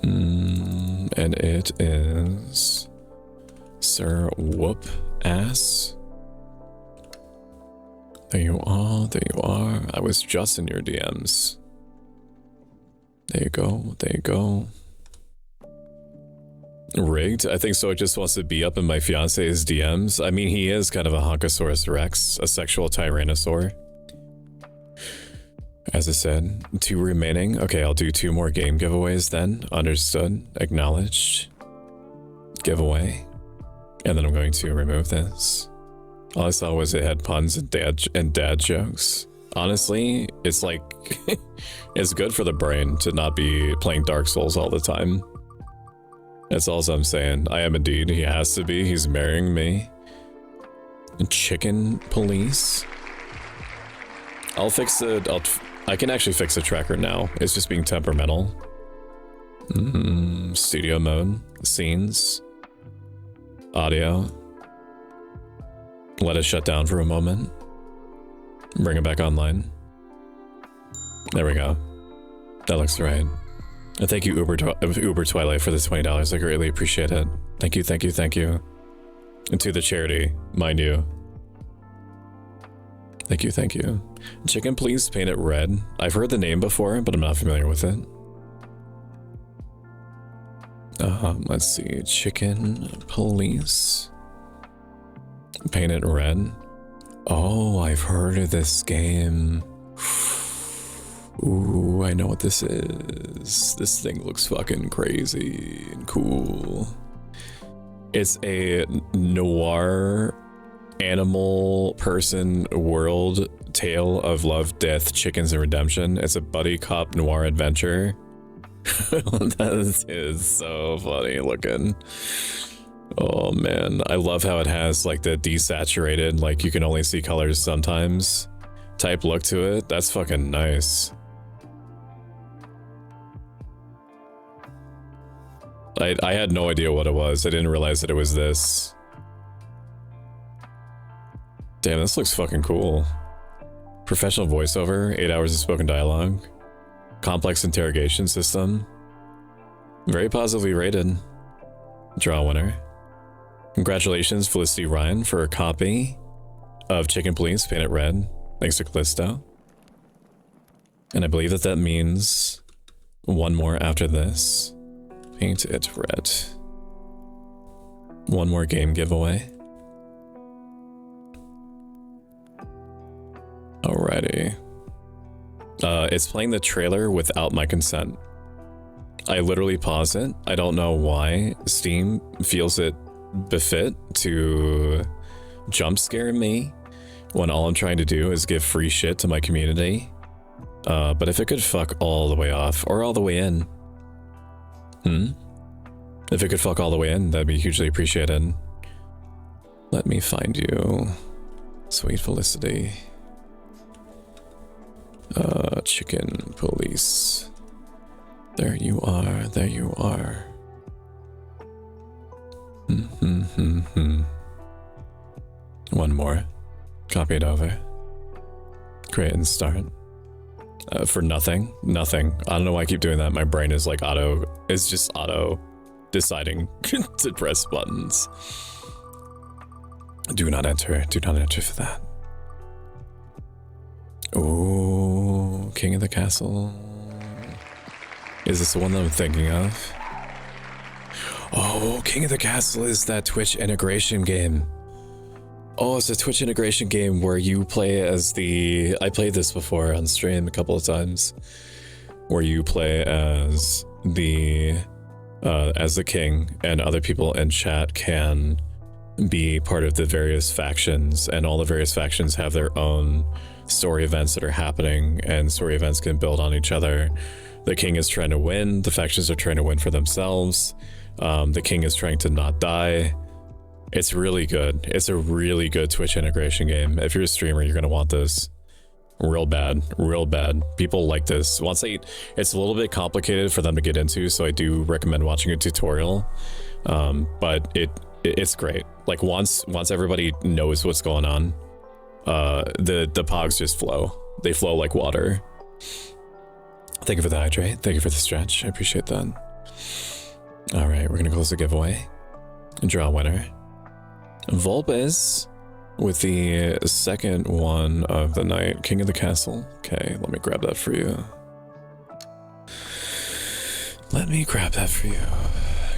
And it is Sir Whoop Ass. There you are. There you are. I was just in your DMs. There you go. There you go. Rigged? I think so. It just wants to be up in my fiance's DMs. I mean, he is kind of a Honkosaurus Rex, a sexual tyrannosaur. As I said, 2 remaining. Okay, I'll do 2 more game giveaways then. Understood. Acknowledged. Giveaway. And then I'm going to remove this. All I saw was it had puns and dad jokes. Honestly, it's like, it's good for the brain to not be playing Dark Souls all the time. That's all I'm saying. I am indeed. He has to be. He's marrying me. Chicken police. I'll fix it. I can actually fix the tracker now. It's just being temperamental. Studio mode. Scenes. Audio. Let it shut down for a moment. Bring it back online. There we go. That looks right. And thank you, Uber Twilight, for the $20. I greatly appreciate it. Thank you, thank you, thank you. And to the charity, mind you. Thank you, thank you. Chicken, please paint it red. I've heard the name before, but I'm not familiar with it. Let's see. Chicken police. Paint it red. Oh, I've heard of this game. Ooh, I know what this is. This thing looks fucking crazy and cool. It's a noir animal person world tale of love, death, chickens, and redemption. It's a buddy cop noir adventure. That is so funny looking. Oh man, I love how it has like the desaturated, like you can only see colors sometimes type look to it. That's fucking nice. I had no idea what it was. I didn't realize that it was this. Damn, this looks fucking cool. Professional voiceover, 8 hours of spoken dialogue. Complex interrogation system. Very positively rated. Draw winner. Congratulations, Felicity Ryan, for a copy of Chicken Police, Paint It Red. Thanks to Callisto. And I believe that that means one more after this. Paint It Red. One more game giveaway. Alrighty. It's playing the trailer without my consent. I literally pause it. I don't know why Steam feels it befit to jump scare me when all I'm trying to do is give free shit to my community. But if it could fuck all the way off or all the way in. If it could fuck all the way in, that'd be hugely appreciated. Let me find you. Sweet Felicity. Chicken Police. There you are, there you are. One more. Copy it over. Create and start. For nothing. Nothing. I don't know why I keep doing that. My brain is like it's just auto deciding to press buttons. Do not enter. Do not enter for that. Oh, King of the Castle. Is this the one that I'm thinking of? Oh, King of the Castle is that Twitch integration game. Oh, it's a Twitch integration game where you play as the... I played this before on stream a couple of times. Where you play as the king, and other people in chat can be part of the various factions, and all the various factions have their own story events that are happening, and story events can build on each other. The king is trying to win, the factions are trying to win for themselves. The king is trying to not die. It's really good. It's a really good Twitch integration game. If you're a streamer, you're gonna want this. Real bad, real bad. People like this. It's a little bit complicated for them to get into, so I do recommend watching a tutorial. But it's great. Like once everybody knows what's going on, the pogs just flow. They flow like water. Thank you for the hydrate. Thank you for the stretch. I appreciate that. All right, we're gonna close the giveaway and draw a winner. Volpes with the second one of the night, King of the Castle. Okay, let me grab that for you. Let me grab that for you.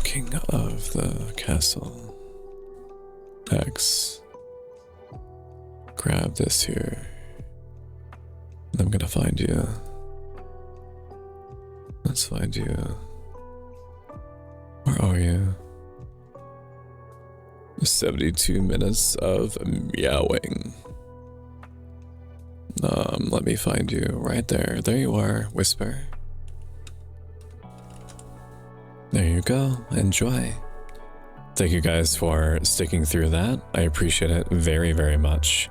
King of the castle. X. Grab this here. I'm gonna find you. Let's find you. Where are you? 72 minutes of meowing. Let me find you right there. There you are, Whisper. There you go. Enjoy. Thank you guys for sticking through that. I appreciate it very, very much.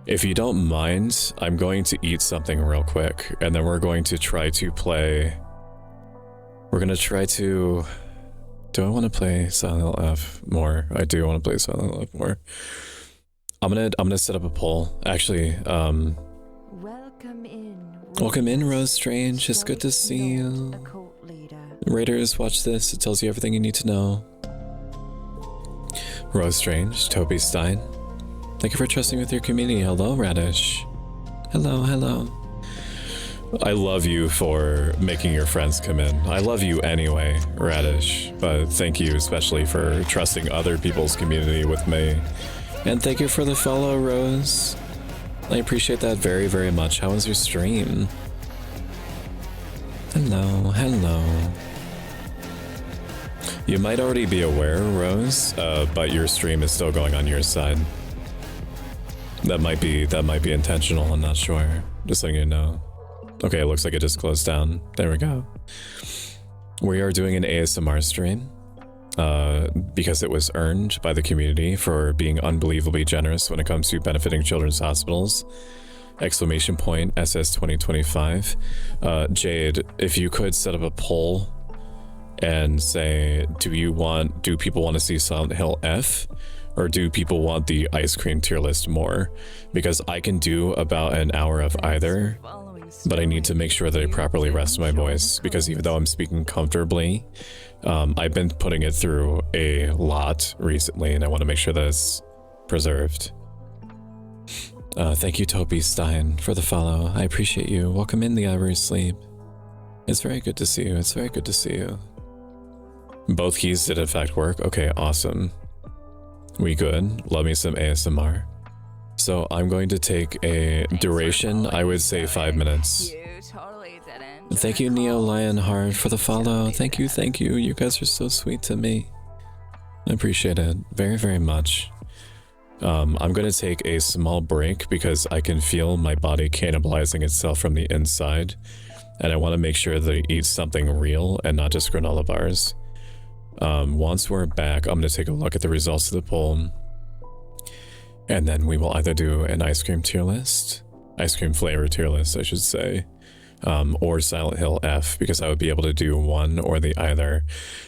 If you don't mind, I'm going to eat something real quick, and then we're going to try to play... We're going to try to... Do I want to play Silent Hill F more? I do want to play Silent Hill F more. I'm gonna set up a poll. Actually, Welcome in, Rose Strange. It's good to see you. Raiders, watch this. It tells you everything you need to know. Rose Strange, Toby Stein. Thank you for trusting with your community. Hello, Radish. Hello, hello. I love you for making your friends come in. I love you anyway, Radish, but thank you especially for trusting other people's community with me. And thank you for the follow, Rose. I appreciate that very, very much. How was your stream? Hello, hello. You might already be aware, Rose, but your stream is still going on your side. That might be intentional, I'm not sure. Just letting you know. Okay, it looks like it just closed down. There we go. We are doing an ASMR stream because it was earned by the community for being unbelievably generous when it comes to benefiting children's hospitals. Exclamation point SS 2025. Jade, if you could set up a poll and say, do people want to see Silent Hill F? Or do people want the ice cream tier list more? Because I can do about an hour of either, but I need to make sure that I properly rest my voice, because even though I'm speaking comfortably, I've been putting it through a lot recently, and I want to make sure that it's preserved. Thank you, Toby Stein, for the follow. I appreciate you. Welcome in the Ivory Sleep. It's very good to see you. It's very good to see you. Both keys did in fact work. Okay, awesome. We good. Love me some ASMR. So I'm going to take a duration, I would say 5 minutes. Thank you, Neo Lionheart, for the follow. Thank you, thank you. You guys are so sweet to me. I appreciate it very, very much. I'm going to take a small break because I can feel my body cannibalizing itself from the inside. And I want to make sure that I eat something real and not just granola bars. Once we're back, I'm going to take a look at the results of the poll. And then we will either do an ice cream tier list, ice cream flavor tier list, I should say, or Silent Hill F, because I would be able to do one or the either.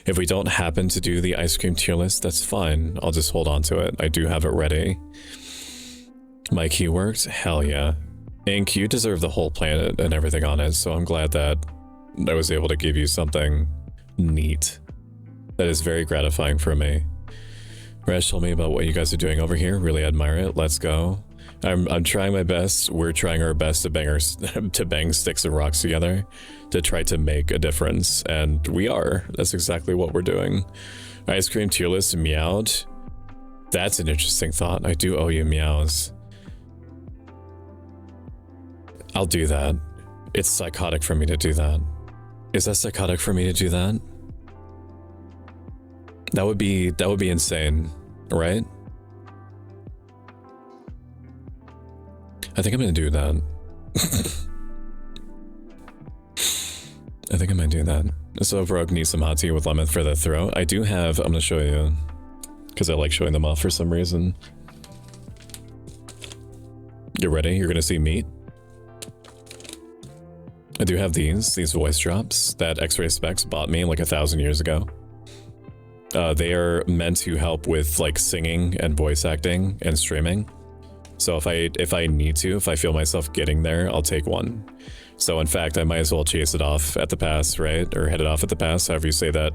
If we don't happen to do the ice cream tier list, that's fine. I'll just hold on to it. I do have it ready. My key worked? Hell yeah. Ink, you deserve the whole planet and everything on it, so I'm glad that I was able to give you something neat. That is very gratifying for me. Rash told me about what you guys are doing over here. Really admire it. Let's go. I'm trying my best. We're trying our best to bang sticks and rocks together to try to make a difference, and we are. That's exactly what we're doing. Ice cream tier list meowed. That's an interesting thought. I do owe you meows. I'll do that. It's psychotic for me to do that. Is that psychotic for me to do that? That would be insane, right? I think I'm gonna do that. I think I might do that. So Rogue needs some hot tea with lemon for the throat. I do have, I'm gonna show you, because I like showing them off for some reason. You ready? You're gonna see meat. I do have these voice drops that X-Ray Specs bought me like 1,000 years ago. They are meant to help with like singing and voice acting and streaming. So if I need to, if I feel myself getting there, I'll take one. So in fact, I might as well chase it off at the pass, right? Or head it off at the pass, however you say that,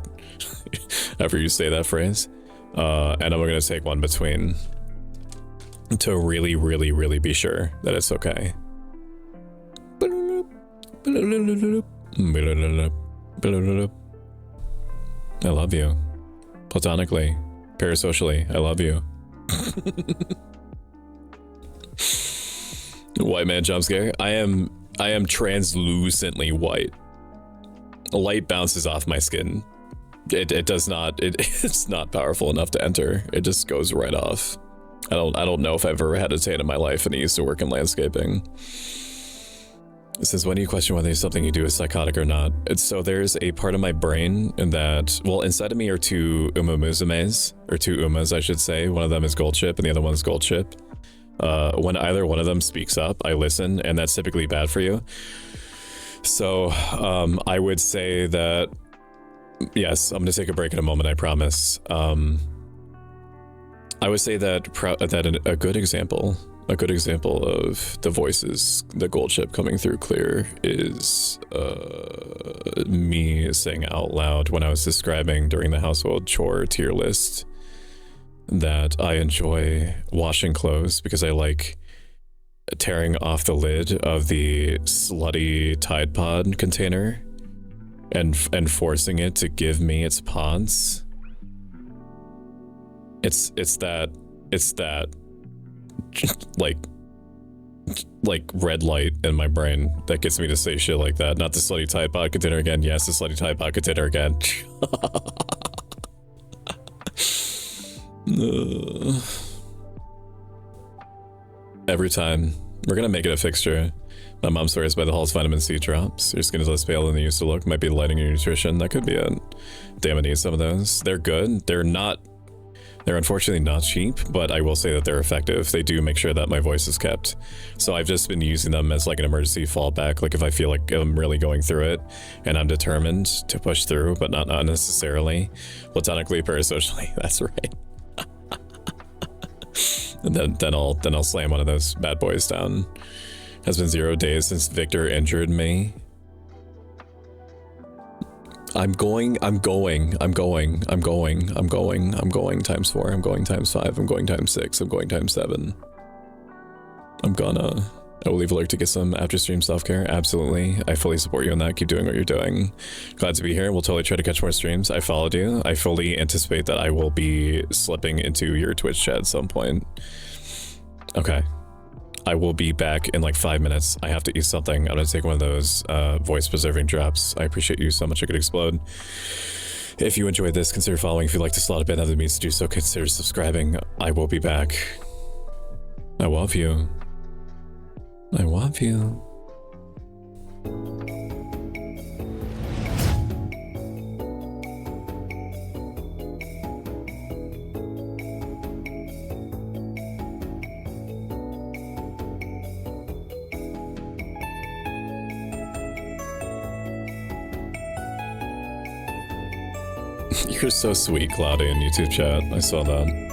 however you say that phrase. And I'm gonna take one between to really, really, really be sure that it's okay. I love you. Platonically, parasocially, I love you. White man jump scare. I am translucently white. Light bounces off my skin. It does not. It's not powerful enough to enter. It just goes right off. I don't know if I've ever had a tan in my life, and I used to work in landscaping. It says, when do you question whether something you do is psychotic or not? So there's a part of my brain in that, well, inside of me are two umuzumes, or two umas, I should say. One of them is gold chip, and the other one is gold chip. When either one of them speaks up, I listen, and that's typically bad for you. So I would say that, yes, I'm going to take a break in a moment, I promise. I would say that a good example of the voices, the gold chip coming through clear, is me saying out loud when I was describing during the household chore tier list that I enjoy washing clothes because I like tearing off the lid of the slutty Tide Pod container and forcing it to give me its pods. It's that like red light in my brain that gets me to say shit like that. Not the slutty Tide Pod container again. Yes, the slutty Tide Pod container again. Every time. We're gonna make it a fixture. My mom swears by the Hall's vitamin C drops. Your skin is less pale than they used to look. Might be lighting your nutrition. That could be it. Damn, I need some of those. They're good. They're unfortunately not cheap, but I will say that they're effective. They do make sure that my voice is kept. So I've just been using them as like an emergency fallback. Like if I feel like I'm really going through it and I'm determined to push through, but not necessarily platonically, parasocially. That's right. And then I'll slam one of those bad boys down. Has been 0 days since Victor injured me. I'm going times 4, I'm going times 5, I'm going times 6, I'm going times 7. I will leave a lurk to get some after stream self-care. Absolutely. I fully support you on that. Keep doing what you're doing. Glad to be here. We'll totally try to catch more streams. I followed you. I fully anticipate that I will be slipping into your Twitch chat at some point. Okay. I will be back in like 5 minutes. I have to eat something. I'm gonna take one of those voice-preserving drops. I appreciate you so much. I could explode. If you enjoyed this, consider following. If you'd like to slot up in other means to do so, consider subscribing. I will be back. I love you. I love you. You're so sweet, Cloudy, in YouTube chat. I saw that.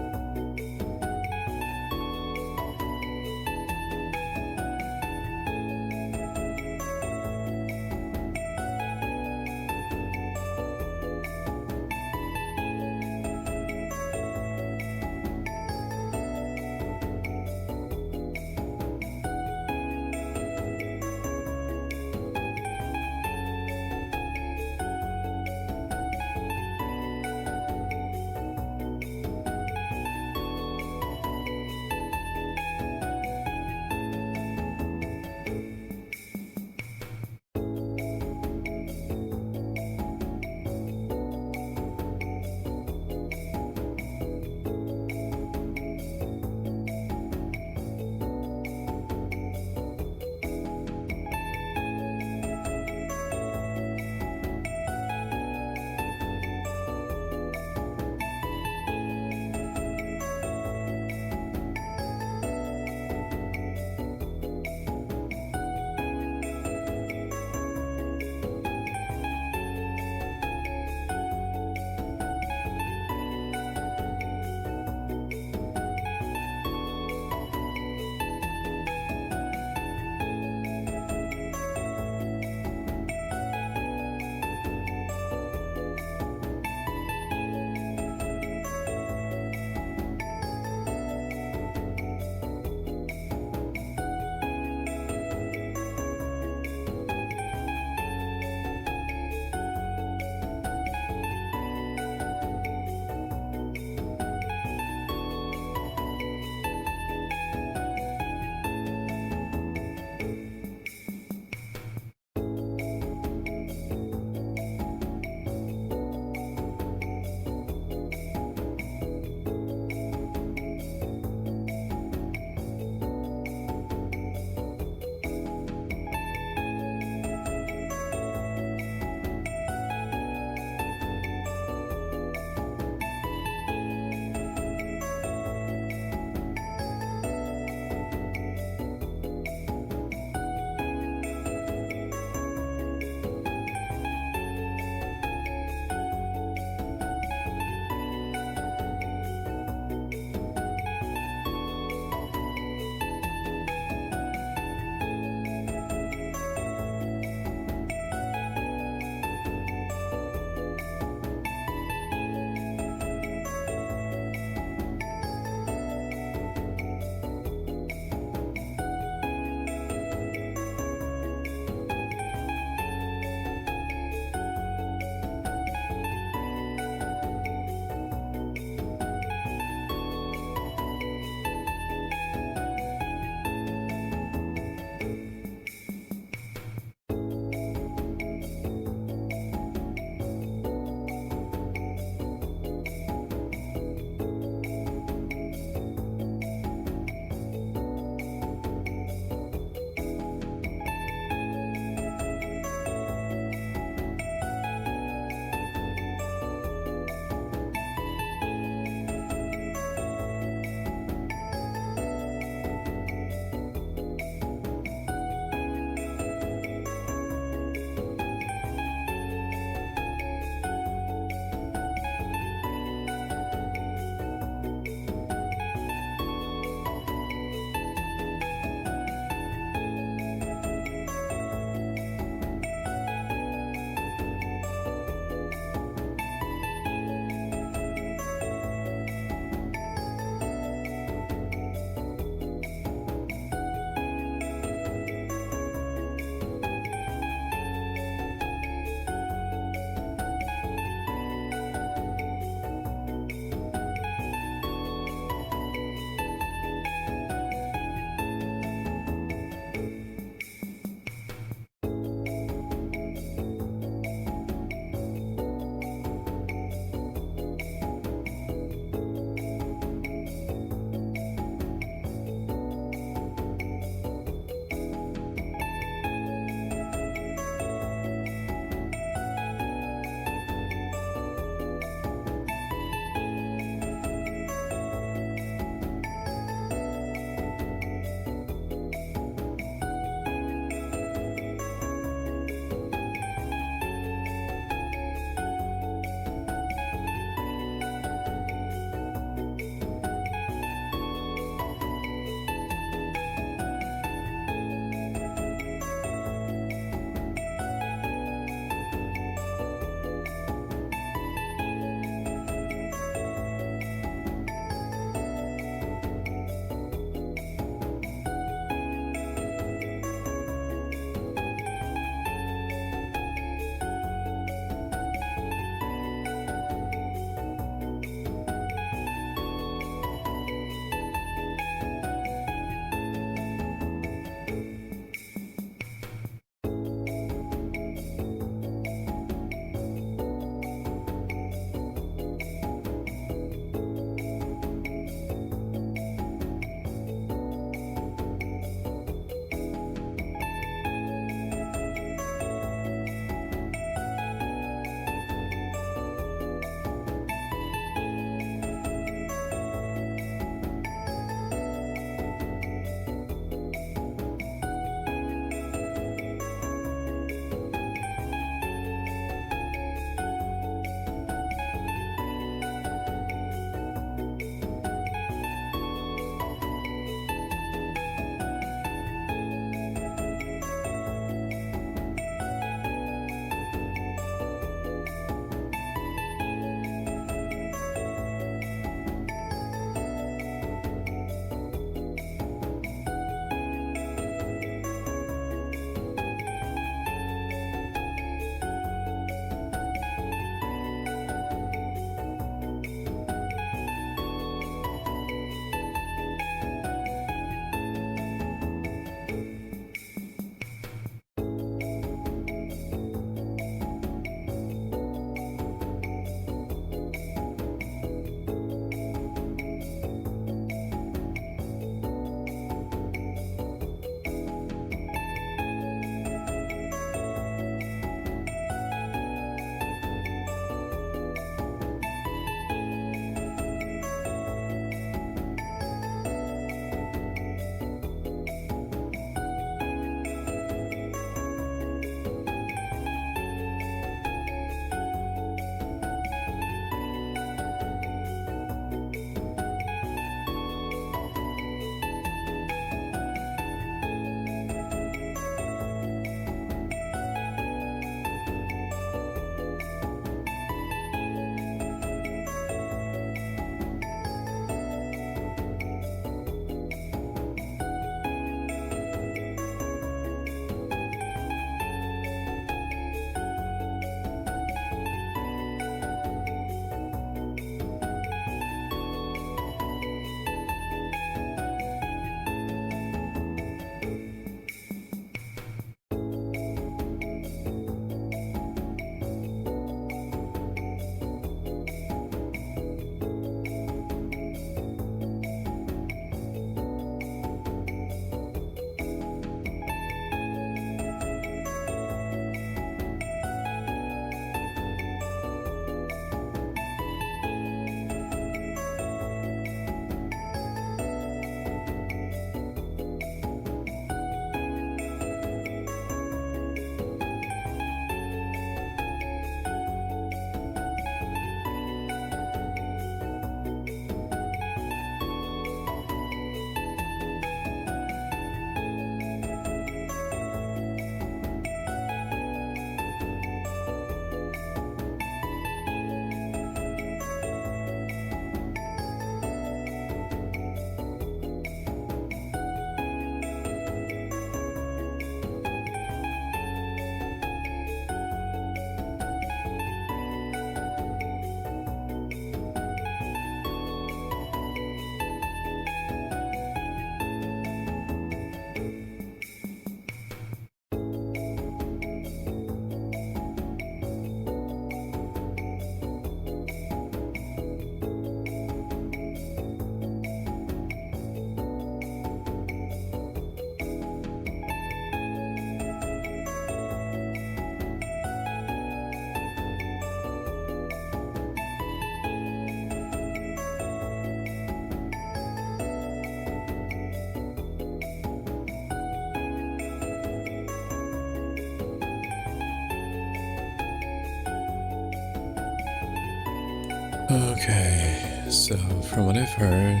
Okay, so from what I've heard,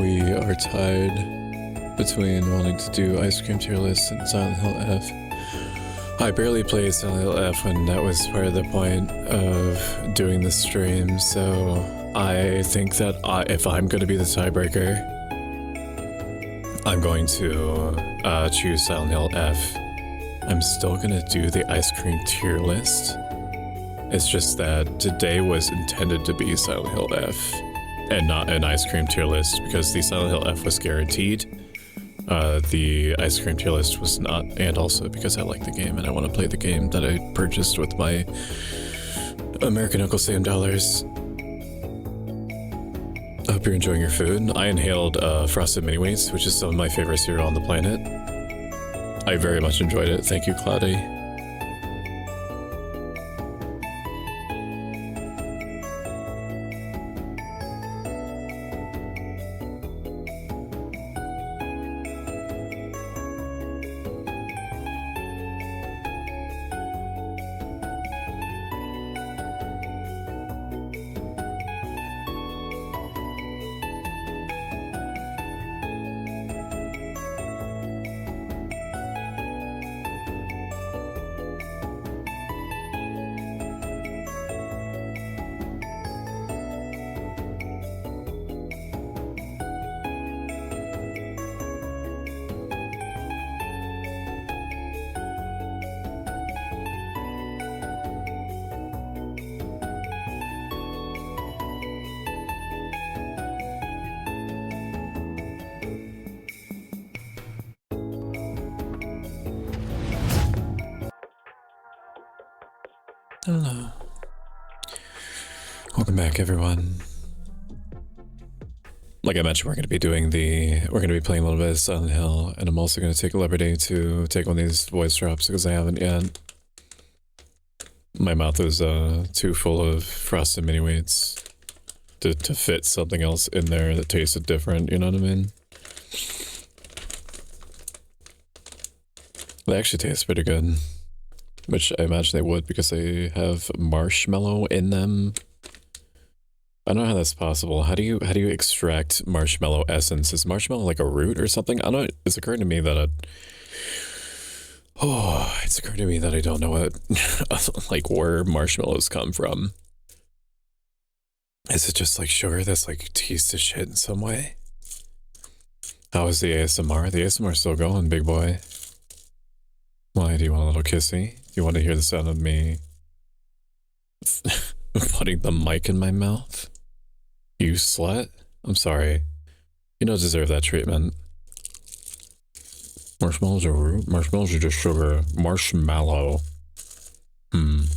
we are tied between wanting to do Ice Cream Tier List and Silent Hill F. I barely played Silent Hill F when that was part of the point of doing the stream, so I think that if I'm going to be the tiebreaker, I'm going to choose Silent Hill F. I'm still going to do the Ice Cream Tier List. It's just that today was intended to be Silent Hill F and not an Ice Cream Tier List because the Silent Hill F was guaranteed. The Ice Cream Tier List was not, and also because I like the game and I want to play the game that I purchased with my American Uncle Sam dollars. I hope you're enjoying your food. I inhaled Frosted Mini Wheats, which is some of my favorite cereal on the planet. I very much enjoyed it. Thank you, Cloudy. Hello. Welcome back, everyone. Like I mentioned, we're going to be playing a little bit of Silent Hill, and I'm also going to take a liberty to take one of these voice drops because I haven't yet. My mouth is too full of Frosted Mini Wheats to fit something else in there that tasted different, you know what I mean? They actually taste pretty good. Which I imagine they would because they have marshmallow in them. I don't know how that's possible. How do you extract marshmallow essence? Is marshmallow like a root or something? I don't. It's occurred to me that it's occurred to me that I don't know what like where marshmallows come from. Is it just like sugar that's like teased to shit in some way? How is the ASMR? The ASMR is still going, big boy. Why, do you want a little kissy? You want to hear the sound of me putting the mic in my mouth? You slut? I'm sorry. You don't deserve that treatment. Marshmallows are root? Marshmallows are just sugar. Marshmallow. Okay.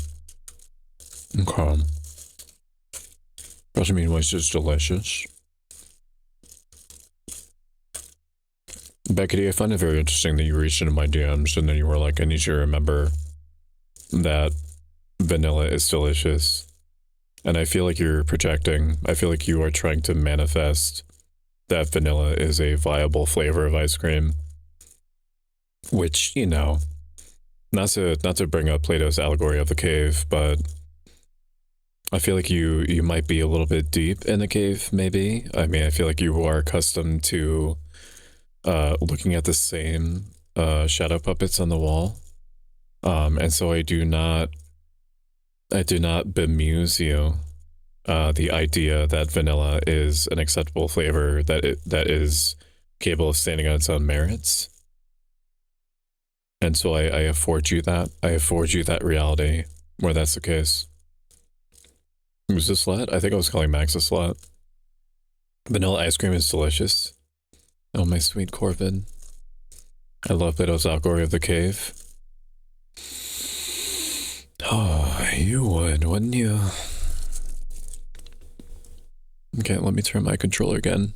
Doesn't mean it's just delicious. Beckety, I find it very interesting that you reached into my DMs and then you were like, I need you to remember that vanilla is delicious. And I feel like you're projecting. I feel like you are trying to manifest that vanilla is a viable flavor of ice cream. Which, you know, not to bring up Plato's allegory of the cave, but I feel like you might be a little bit deep in the cave, maybe. I mean, I feel like you are accustomed to looking at the same shadow puppets on the wall. And so I do not bemuse you the idea that vanilla is an acceptable flavor that is capable of standing on its own merits. And so I afford you that. I afford you that reality where that's the case. Who's a slut? I think I was calling Max a slut. Vanilla ice cream is delicious. Oh, my sweet Corvid. I love Plato's allegory of the cave. Oh, you would, wouldn't you? Okay, let me turn my controller again.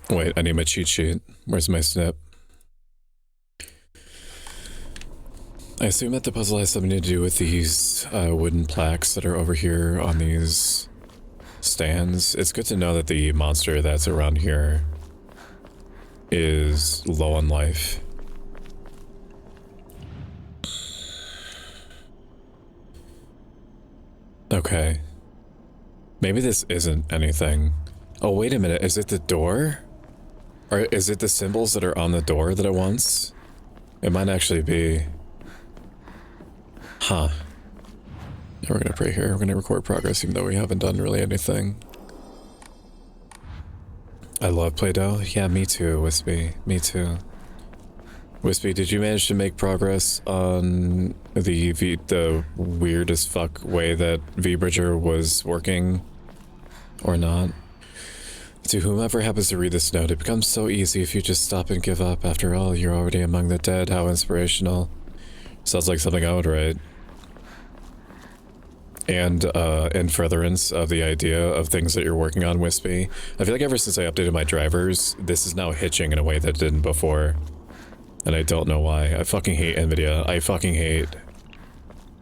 Wait, I need my cheat sheet. Where's my snip? I assume that the puzzle has something to do with these wooden plaques that are over here on these stands. It's good to know that the monster that's around here is low on life. Okay. Maybe this isn't anything. Oh, wait a minute. Is it the door? Or is it the symbols that are on the door that it wants? It might actually be. Huh. We're gonna pray here. We're gonna record progress even though we haven't done really anything. I love Play-Doh. Yeah, me too, Wispy. Me too. Wispy, did you manage to make progress on the weird as fuck way that VBridger was working? Or not? To whomever happens to read this note, it becomes so easy if you just stop and give up. After all, you're already among the dead. How inspirational. Sounds like something I would write. And in furtherance of the idea of things that you're working on, Wispy, I feel like ever since I updated my drivers, this is now hitching in a way that it didn't before. And I don't know why. I fucking hate NVIDIA. I fucking hate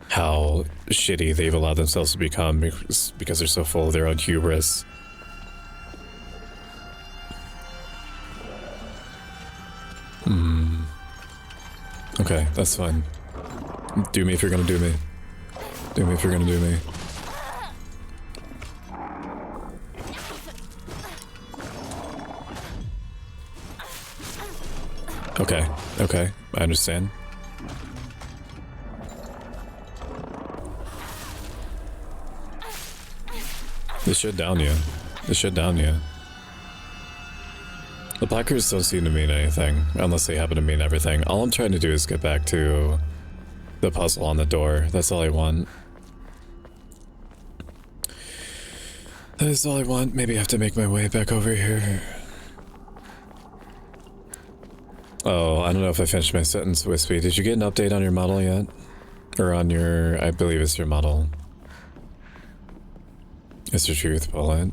how shitty they've allowed themselves to become because they're so full of their own hubris. Okay, that's fine. Do me if you're gonna do me. Do me if you're gonna do me. Okay, okay, I understand. This should down you. This should down you. The placards don't seem to mean anything, unless they happen to mean everything. All I'm trying to do is get back to the puzzle on the door. That's all I want. That is all I want. Maybe I have to make my way back over here. Oh, I don't know if I finished my sentence, Wispy. Did you get an update on your model yet? Or on your, I believe it's your model. It's the truth, Paulette.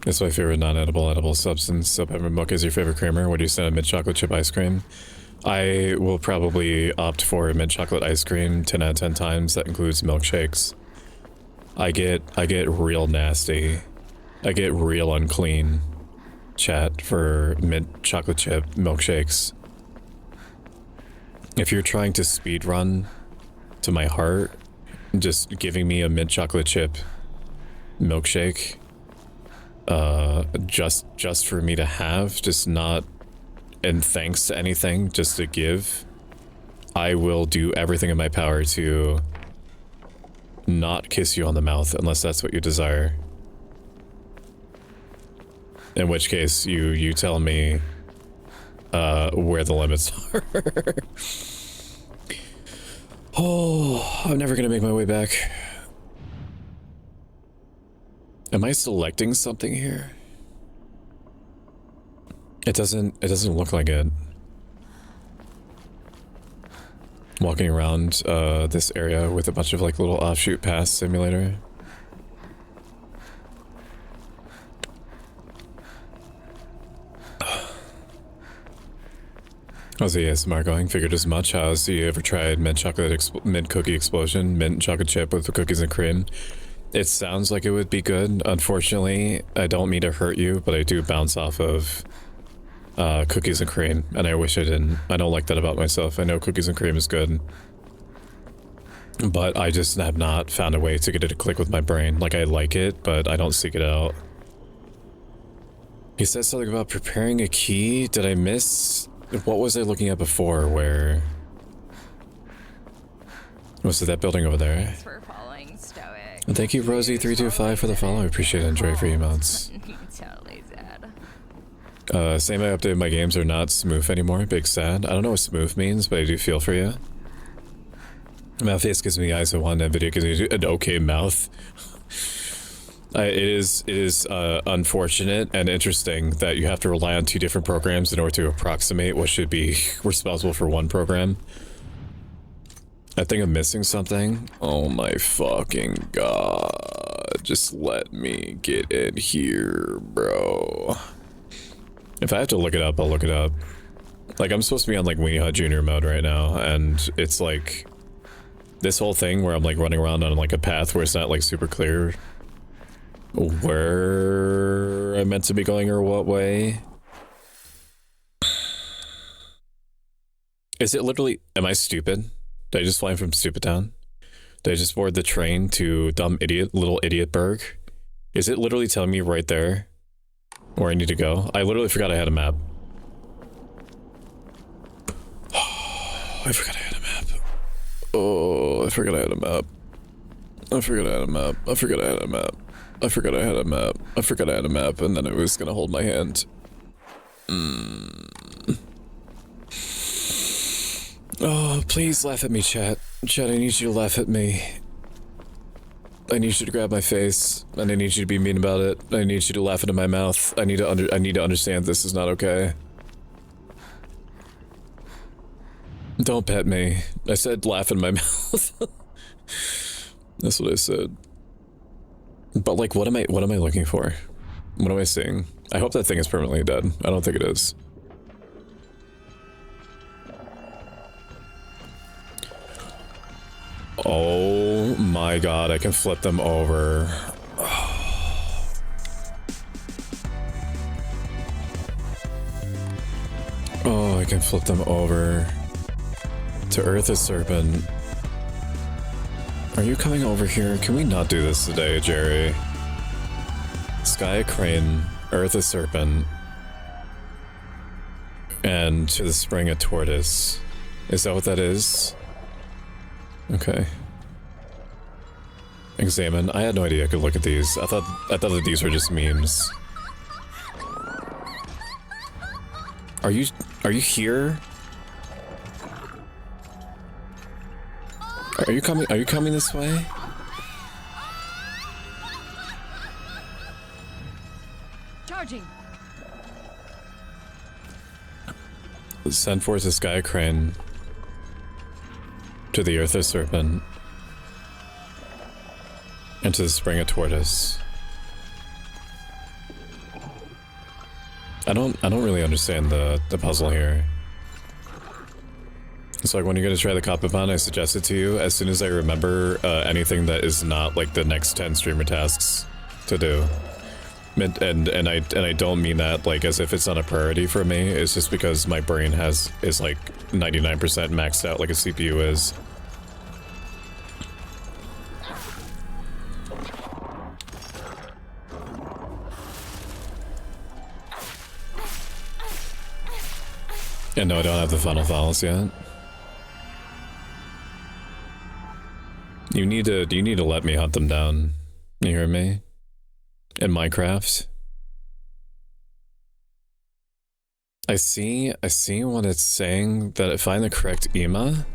It's my favorite non-edible edible substance. So peppermint mocha is your favorite creamer. What do you say on mint chocolate chip ice cream? I will probably opt for mint chocolate ice cream 10 out of 10 times. That includes milkshakes. I get real nasty. I get real unclean, chat, for mint chocolate chip milkshakes. If you're trying to speed run to my heart, just giving me a mint chocolate chip milkshake, just for me to have, just not in thanks to anything, just to give, I will do everything in my power to not kiss you on the mouth unless that's what you desire. In which case, you tell me where the limits are. Oh, I'm never gonna make my way back. Am I selecting something here? It doesn't look like it. Walking around this area with a bunch of like little offshoot pass simulator. How's the ASMR going? Figured as much. How's you ever tried mint cookie explosion? Mint chocolate chip with the cookies and cream? It sounds like it would be good. Unfortunately, I don't mean to hurt you, but I do bounce off of cookies and cream, and I wish I didn't. I don't like that about myself. I know cookies and cream is good, but I just have not found a way to get it to click with my brain. Like, I like it, but I don't seek it out. He said something about preparing a key. Did I miss? What was I looking at before? Where? Was it that building over there? Thanks for following Stoic. And thank you, Rosie325, for the follow. I appreciate it. Enjoy for emotes. Totally sad. Same, I updated my games are not smooth anymore. Big sad. I don't know what smooth means, but I do feel for you. Mouth face gives me the eyes of one, and video gives me an okay mouth. It is unfortunate and interesting that you have to rely on two different programs in order to approximate what should be responsible for one program. I think I'm missing something. Oh my fucking god. Just let me get in here, bro. If I have to look it up, I'll look it up. Like, I'm supposed to be on like Weenie Hut Junior mode right now, and it's like this whole thing where I'm like running around on like a path where it's not like super clear where I'm meant to be going or what way. Is it literally, am I stupid? Did I just fly from Stupid Town? Did I just board the train to little idiotburg? Is it literally telling me right there where I need to go? I literally forgot I had a map. I forgot I had a map. Oh, I forgot I had a map. I forgot I had a map. I forgot I had a map. I forgot I had a map. I forgot I had a map, and then it was gonna hold my hand. Oh, please laugh at me, chat. Chat, I need you to laugh at me. I need you to grab my face, and I need you to be mean about it. I need you to laugh into my mouth. I need to understand this is not okay. Don't pet me. I said laugh in my mouth. That's what I said. But like, what am I looking for? What am I seeing? I hope that thing is permanently dead. I don't think it is. Oh my god, I can flip them over. Oh, I can flip them over. To Earth a Serpent. Are you coming over here? Can we not do this today, Jerry? Sky a Crane, Earth a Serpent, and to the Spring a Tortoise. Is that what that is? Okay. Examine. I had no idea I could look at these. I thought that these were just memes. Are you here? Are you coming this way? Charging. Send forth the Sky Crane to the Earth a Serpent and to the Spring a Tortoise. I don't really understand the puzzle here. It's like when you're gonna try the Copapon, I suggest it to you as soon as I remember anything that is not like the next 10 streamer tasks to do. And I don't mean that like as if it's not a priority for me. It's just because my brain is like 99% maxed out like a CPU is. And no, I don't have the final files yet. You need to let me hunt them down. You hear me? In Minecraft. I see what it's saying, that I find the correct EMA.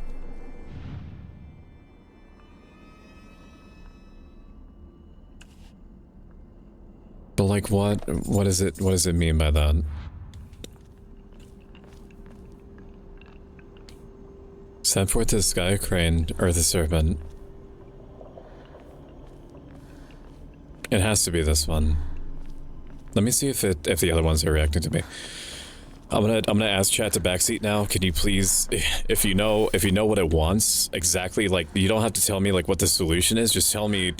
But like what does it mean by that? Send forth the Sky Crane, Earth a Serpent. It has to be this one. Let me see if the other ones are reacting to me. I'm gonna ask chat to backseat now. Can you please, if you know what it wants exactly, like you don't have to tell me like what the solution is. Just tell me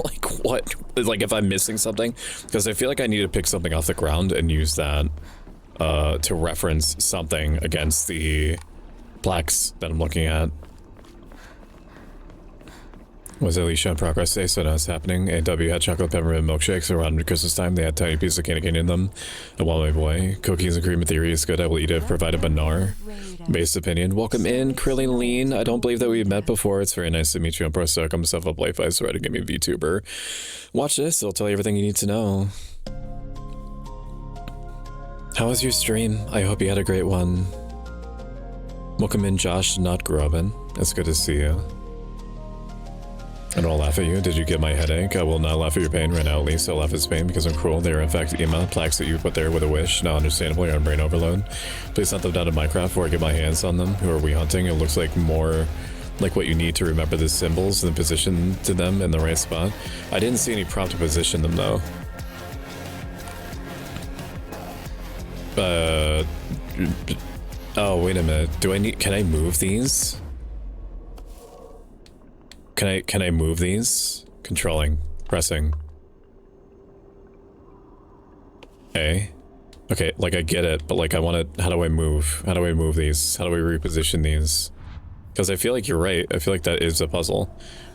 like what, like if I'm missing something, because I feel like I need to pick something off the ground and use that to reference something against the plaques that I'm looking at. Was Alicia in progress today? So now it's happening. AW had chocolate peppermint milkshakes around Christmas time. They had tiny pieces of candy cane in them. And while my boy, cookies and cream in theory is good, I will eat it provided by Nar. Based opinion. Welcome in, Krilling Lean. I don't believe that we've met before. It's very nice to meet you. I'm pro stoic on myself up life. I swear to give me a VTuber. Watch this, it'll tell you everything you need to know. How was your stream? I hope you had a great one. Welcome in, Josh, not Grobin. It's good to see you. I don't laugh at you. Did you get my headache? I will not laugh at your pain right now, at least. I'll laugh at his pain because I'm cruel. They are in fact EMA, plaques that you put there with a wish. Now understandable, you're on brain overload. Please hunt them down to Minecraft before I get my hands on them. Who are we hunting? It looks like more like what you need to remember the symbols and position to them in the right spot. I didn't see any prompt to position them though. Oh, wait a minute. Can I move these? Can I move these? Controlling, pressing. A. Okay, like I get it, but like I want to, how do I move? How do I move these? How do I reposition these? Because I feel like you're right. I feel like that is a puzzle.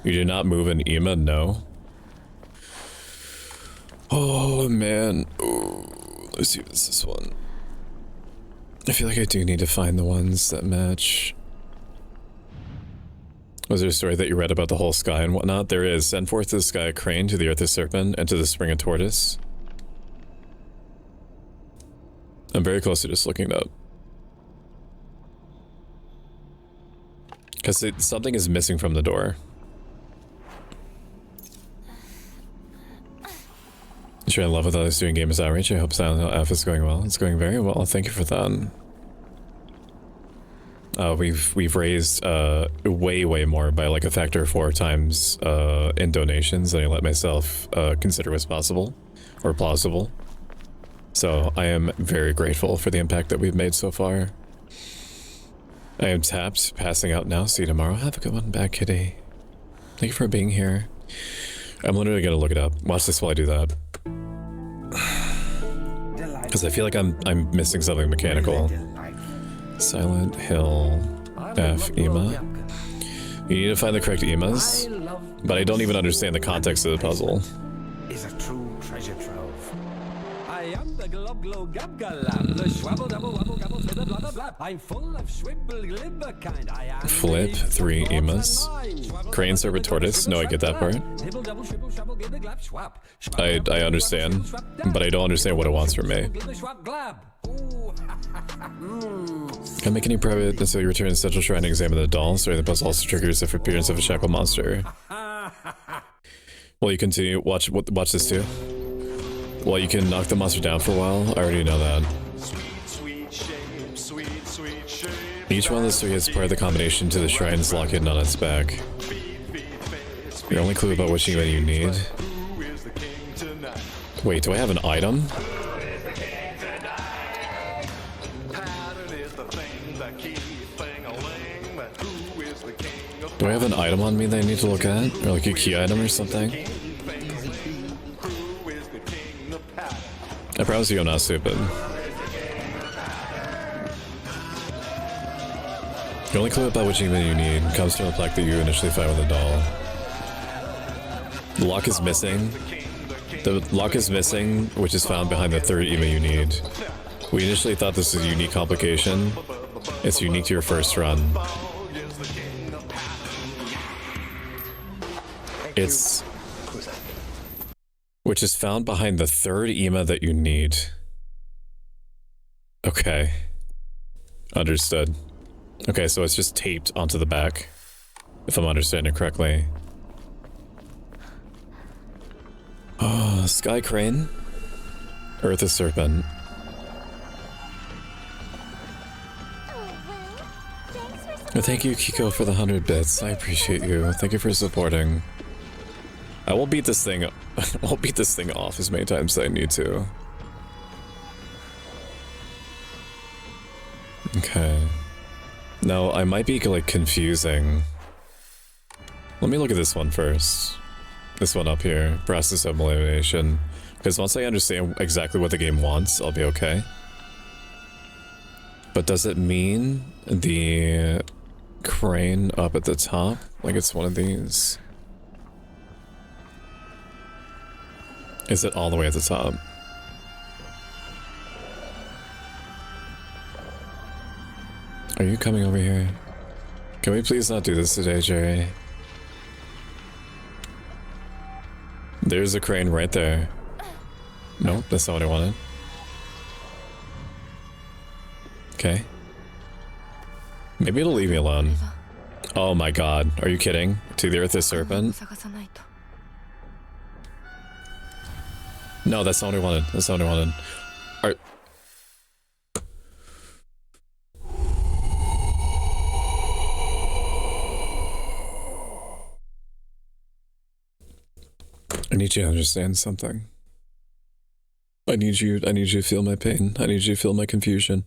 You do not move an Ema, no. Oh, man. Ooh, let's see what's this one. I feel like I do need to find the ones that match. Was there a story that you read about the whole sky and whatnot? There is. Send forth to the sky a crane, to the earth a serpent, and to the spring a tortoise. I'm very close to just looking it up. Because something is missing from the door. Sure, I love what I was doing Gamers Outreach. I hope Silent Hill F is going well. It's going very well. Thank you for that. We've raised way more by like a factor of 4 times in donations than I let myself consider was possible or plausible. So I am very grateful for the impact that we've made so far. I am tapped, passing out now. See you tomorrow. Have a good one back, kitty. Thank you for being here. I'm literally gonna look it up. Watch this while I do that. Because I feel like I'm missing something mechanical. Silent Hill F Ema. You need to find the correct Emas, but I don't even understand the context of the puzzle. Is a true treasure trove. I am the glob glob gab galam, the schwabble double wabble gabble flibber blah blah blah. I'm full of schwibble glibber kind. I am Flip 3 Emas. Crane, serpent, tortoise. No, I get that part. I understand, but I don't understand what it wants from me. Can make any private until you return to Central Shrine and examine the doll. Sorry, the puzzle also triggers the appearance of a shackle monster. Well, you continue. Watch this too. Well, you can knock the monster down for a while. I already know that. Each one of those 3 is part of the combination to the shrine's lock hidden on its back. Your only clue about which Ema you need. Wait, do I have an item? Do I have an item on me that I need to look at? Or like a key item or something? I promise you I'm not stupid. The only clue about which Ema you need comes from the plaque that you initially found with the doll. The lock is missing. The lock is missing, which is found behind the 3rd Ema you need. We initially thought this was a unique complication. It's unique to your first run. It's... which is found behind the 3rd Ema that you need. Okay. Understood. Okay, so it's just taped onto the back, if I'm understanding correctly. Oh, Sky Crane. Earth a Serpent. Thank you, Kiko, for the 100 bits. I appreciate you. Thank you for supporting. I will beat this thing. I'll beat this thing off as many times as I need to. Okay. Now, I might be, like, confusing. Let me look at this one first. This one up here. Process of elimination. Because once I understand exactly what the game wants, I'll be okay. But does it mean the crane up at the top? Like it's one of these? Is it all the way at the top? Are you coming over here? Can we please not do this today, Jerry? There's a crane right there. Nope, that's not what I wanted. Okay. Maybe it'll leave me alone. Oh my god, are you kidding? To the earth is serpent? No, that's not what I wanted. That's not what I wanted. Are... I need you to understand something. I need you to feel my pain. I need you to feel my confusion.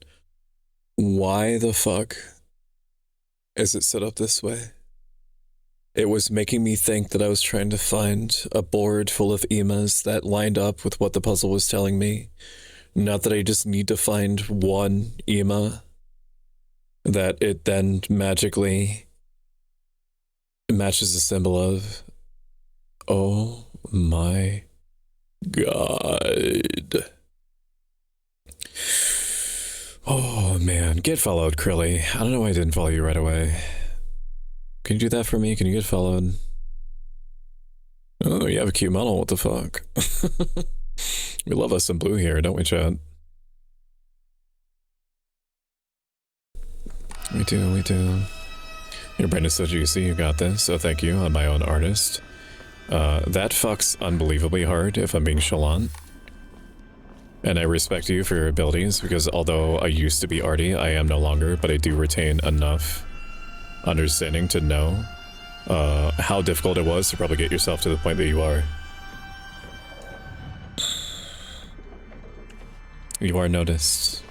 Why the fuck is it set up this way? It was making me think that I was trying to find a board full of Emas that lined up with what the puzzle was telling me. Not that I just need to find one Ema. That it then magically It matches the symbol of. Oh my god. Oh man, get followed, Krilly. I don't know why I didn't follow you right away. Can you do that for me? Can you get followed? Oh, you have a cute model. What the fuck? We love us some blue here, don't we, Chad? We do, we do. Your brain is so juicy, you got this, so thank you. I'm my own artist. That fucks unbelievably hard, if I'm being chalant. And I respect you for your abilities, because although I used to be arty, I am no longer, but I do retain enough understanding to know how difficult it was to probably get yourself to the point that you are. You are noticed.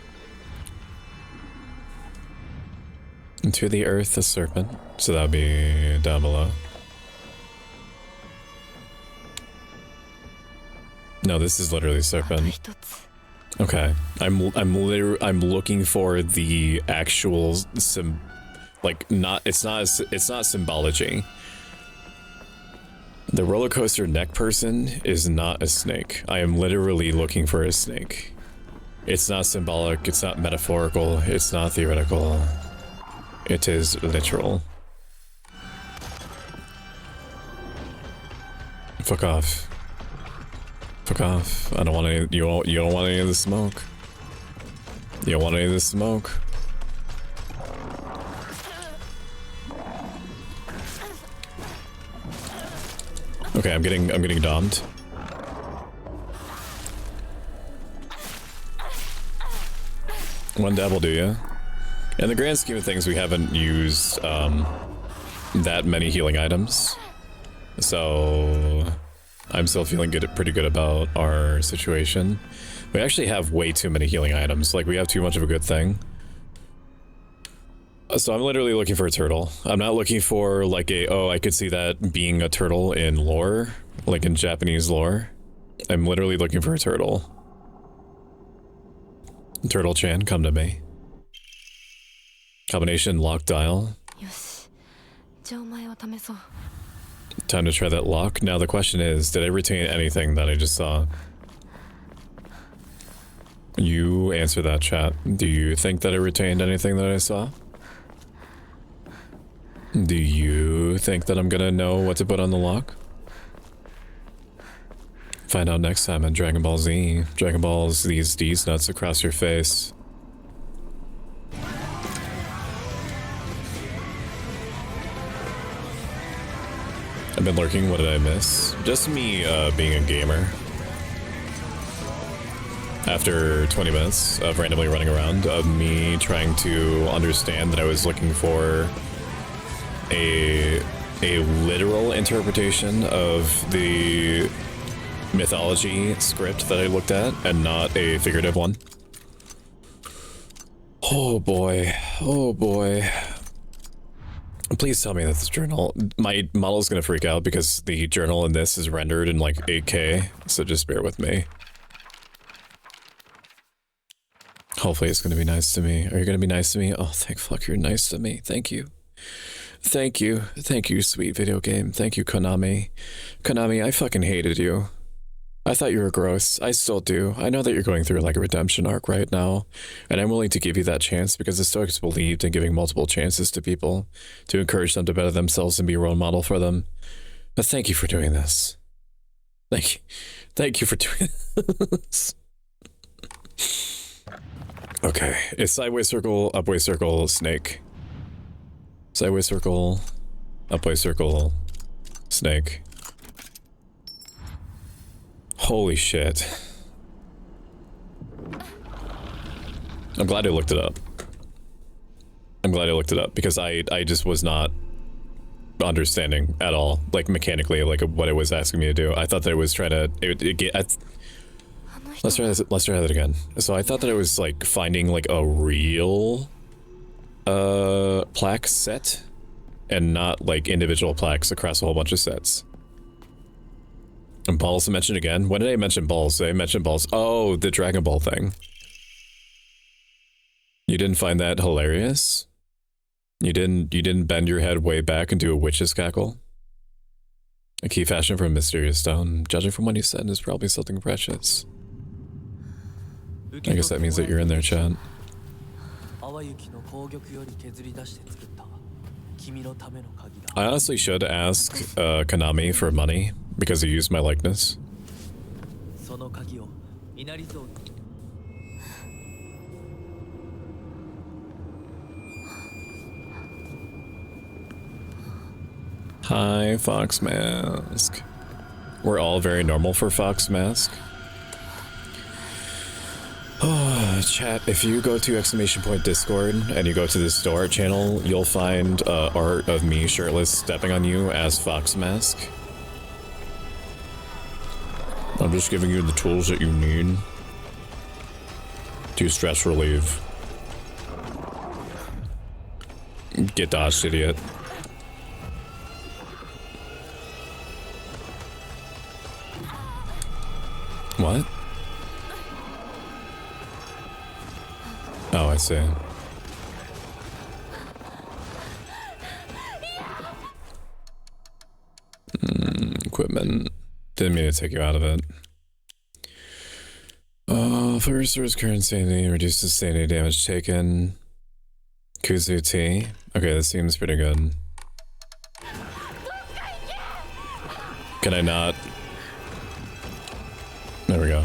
To the earth, a serpent. So that would be down below. No, this is literally serpent. Okay, I'm looking for the actual it's not symbology. The roller coaster neck person is not a snake. I am literally looking for a snake. It's not symbolic, it's not metaphorical, it's not theoretical. It is literal. Fuck off. Fuck off. I don't want any, you don't want any of the smoke. You don't want any of the smoke. Okay, I'm getting domed. One dab will do ya. In the grand scheme of things, we haven't used that many healing items, so I'm still feeling pretty good about our situation. We actually have way too many healing items. Like, we have too much of a good thing. So I'm literally looking for a turtle. I'm not looking for like I could see that being a turtle in lore, like in Japanese lore. I'm literally looking for a turtle. Turtle-chan, come to me. Combination lock dial. Time to try that lock. Now the question is, did I retain anything that I just saw? You answer that, chat. Do you think that I retained anything that I saw? Do you think that I'm gonna know what to put on the lock? Find out next time on Dragon Ball Z. Dragon Balls these D's nuts across your face. I've been lurking, what did I miss? Just me being a gamer. After 20 minutes of randomly running around, of me trying to understand that I was looking for a literal interpretation of the mythology script that I looked at, and not a figurative one. Oh boy, oh boy. Please tell me that this journal, my model's gonna freak out because the journal in this is rendered in like 8K, so just bear with me. Hopefully it's gonna be nice to me. Are you gonna be nice to me? Oh, thank fuck you're nice to me. Thank you. Thank you. Thank you, sweet video game. Thank you, Konami. Konami, I fucking hated you. I thought you were gross. I still do. I know that you're going through like a redemption arc right now, and I'm willing to give you that chance because the Stoics believed in giving multiple chances to people to encourage them to better themselves and be a role model for them. But thank you for doing this. Thank you. Thank you for doing this. Okay, it's sideways circle, upway circle, snake. Sideways circle, upway circle, snake. Holy shit. I'm glad I looked it up. I'm glad I looked it up because I just was not understanding at all, like mechanically, like what it was asking me to do. I thought that it was trying to let's try that again. So I thought that it was like finding like a real plaque set and not like individual plaques across a whole bunch of sets. And balls mentioned again? When did I mention balls? Did I mention balls? Oh, the Dragon Ball thing. You didn't find that hilarious? You didn't bend your head way back and do a witch's cackle? A key fashioned from a mysterious stone. Judging from what you said, is probably something precious. I guess that means that you're in there, chat. I honestly should ask Konami for money because he used my likeness. Hi, Fox Mask. We're all very normal for Fox Mask. Oh, chat, if you go to !Discord and you go to the store channel, you'll find art of me shirtless stepping on you as Fox Mask. I'm just giving you the tools that you need to stress relieve. Get dodged, idiot. What? Oh, I see. Equipment. Didn't mean to take you out of it. Fire restores current sanity, reduces sanity damage taken. Kuzu T. Okay, that seems pretty good. Can I not? There we go.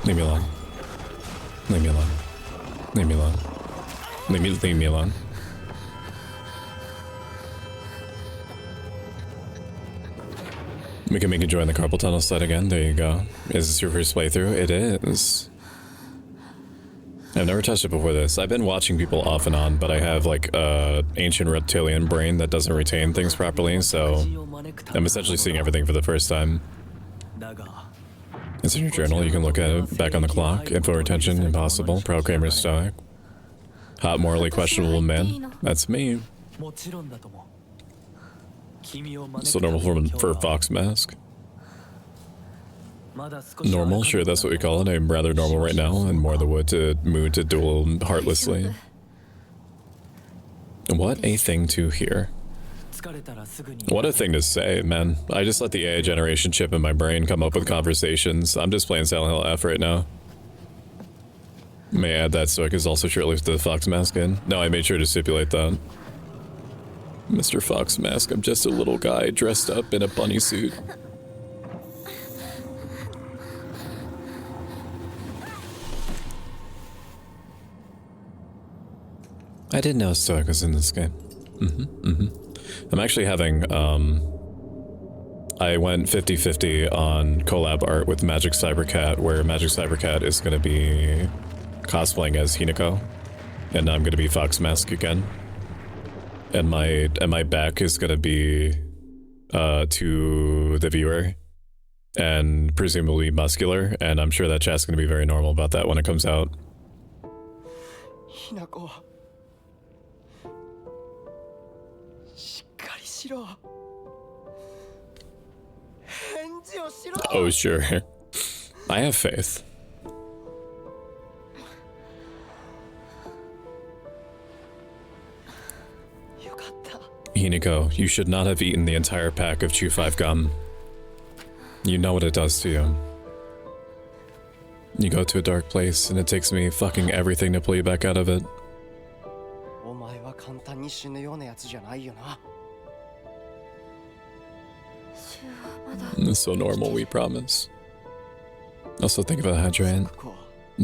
Leave me alone. Leave me alone. Leave me alone. Leave me alone. We can make you join the carpal tunnel slide again. There you go. Is this your first playthrough? It is. I've never touched it before this. I've been watching people off and on, but I have like ancient reptilian brain that doesn't retain things properly, so I'm essentially seeing everything for the first time. It's in your journal. You can look at it. Back on the clock. Info retention impossible. Proud gamer stoic. Hot morally questionable man. That's me. So normal for Fox Mask. Normal, sure, that's what we call it. I'm rather normal right now, and more the mood to duel heartlessly. What a thing to hear. What a thing to say, man. I just let the AI generation chip in my brain come up with conversations. I'm just playing Silent Hill F right now. May I add that Stoic is also shirtless to the Fox Mask in? No, I made sure to stipulate that. Mr. Fox Mask, I'm just a little guy dressed up in a bunny suit. I didn't know Stoic was in this game. I'm actually having, I went 50-50 on collab art with Magic Cybercat, where Magic Cybercat is going to be cosplaying as Hinako, and I'm going to be Fox Mask again. And my back is going to be to the viewer, and presumably muscular, and I'm sure that chat's going to be very normal about that when it comes out. Hinako. Oh, sure. I have faith. Hinako, you should not have eaten the entire pack of Chew 5 gum. You know what it does to you. You go to a dark place, and it takes me fucking everything to pull you back out of it. It's so normal, we promise. Also think about Hydrant.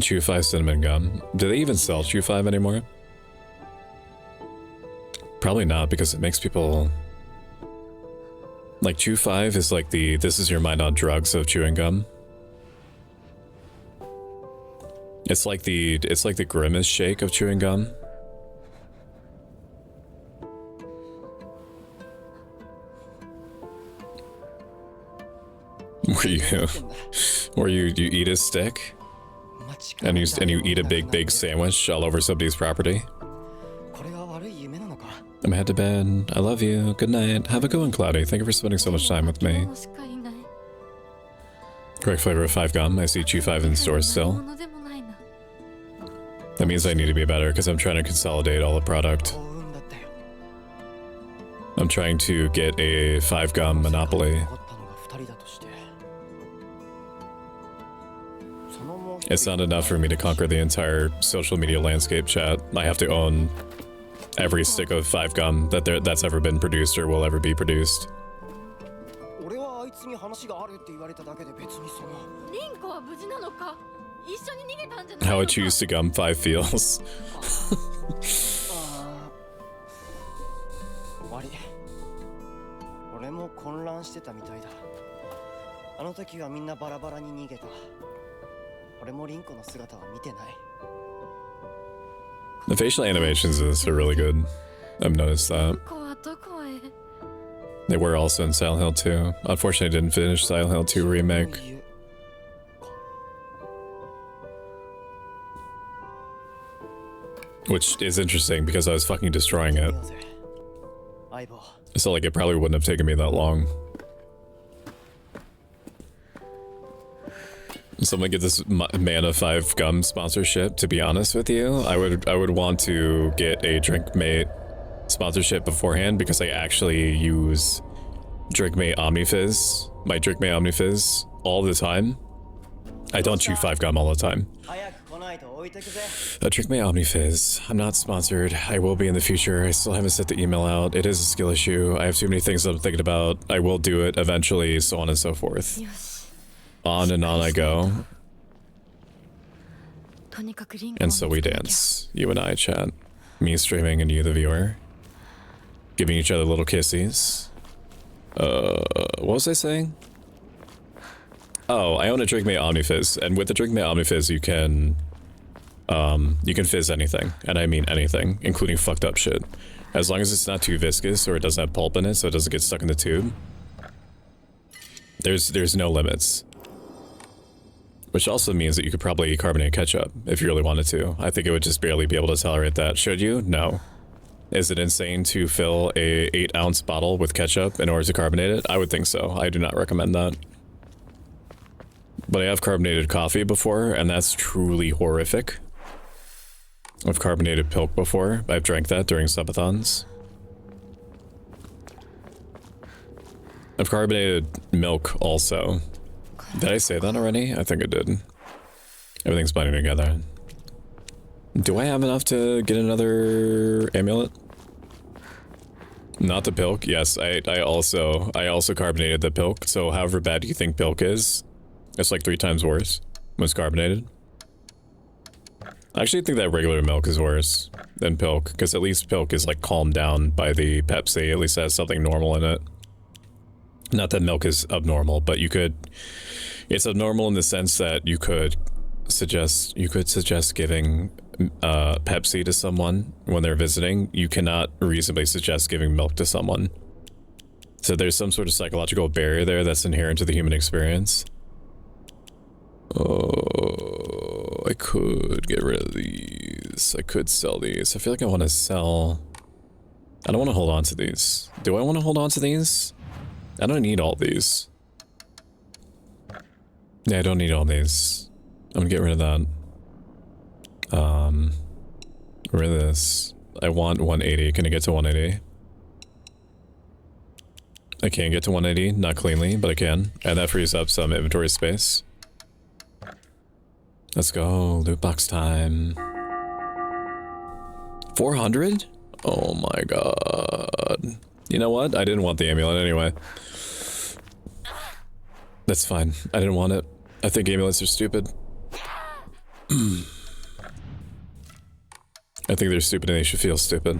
Chew 5 cinnamon gum. Do they even sell Chew 5 anymore? Probably not, because it makes people... Like, Chew 5 is like the this is your mind on drugs of chewing gum. It's like the Grimace shake of chewing gum. Where you eat a stick and you eat a big sandwich all over somebody's property. I'm head to bed. I love you. Good night. Have a good one, Cloudy. Thank you for spending so much time with me. Correct flavor of 5 gum. I see Chew 5 in stores still. That means I need to be better because I'm trying to consolidate all the product. I'm trying to get a 5-gum monopoly. It's not enough for me to conquer the entire social media landscape, chat. I have to own every stick of 5-gum that's ever been produced or will ever be produced. How I choose to gum 5 feels. The facial animations in this are really good. I've noticed that. They were also in Silent Hill 2. Unfortunately, I didn't finish Silent Hill 2 Remake. Which is interesting because I was fucking destroying it. So like it probably wouldn't have taken me that long. Someone get this Mana 5 gum sponsorship. To be honest with you, I would want to get a Drinkmate sponsorship beforehand because I actually use Drinkmate OmniFizz, my Drinkmate OmniFizz, all the time. I don't chew 5-gum all the time. Drinkmate OmniFizz. I'm not sponsored. I will be in the future. I still haven't sent the email out. It is a skill issue. I have too many things that I'm thinking about. I will do it eventually, so on and so forth. On and on I go. And so we dance. You and I, chat. Me streaming and you, the viewer. Giving each other little kissies. What was I saying? Oh, I own a Drinkmate OmniFizz, and with the Drinkmate OmniFizz you can fizz anything, and I mean anything, including fucked up shit. As long as it's not too viscous or it doesn't have pulp in it, so it doesn't get stuck in the tube. There's no limits. Which also means that you could probably carbonate ketchup if you really wanted to. I think it would just barely be able to tolerate that. Should you? No. Is it insane to fill a 8-ounce bottle with ketchup in order to carbonate it? I would think so. I do not recommend that. But I have carbonated coffee before, and that's truly horrific. I've carbonated Pilk before. I've drank that during subathons. I've carbonated milk also. Did I say that already? I think I did. Everything's blending together. Do I have enough to get another amulet? Not the Pilk. Yes, I also carbonated the Pilk. So however bad do you think Pilk is? It's like 3 times worse when it's carbonated. I actually think that regular milk is worse than Pilk, because at least Pilk is like calmed down by the Pepsi. At least it has something normal in it. Not that milk is abnormal, but you could... It's abnormal in the sense that you could suggest giving Pepsi to someone when they're visiting. You cannot reasonably suggest giving milk to someone. So there's some sort of psychological barrier there that's inherent to the human experience. Oh, I could get rid of these. I could sell these. I feel like I want to sell... I don't want to hold on to these. Do I want to hold on to these? I don't need all these. Yeah, I don't need all these. I'm gonna get rid of that. Rid of this. I want 180. Can I get to 180? I can get to 180, not cleanly, but I can. And that frees up some inventory space. Let's go. Loot box time. 400? Oh my god. You know what? I didn't want the amulet anyway. That's fine. I didn't want it. I think amulets are stupid. I think they're stupid and they should feel stupid.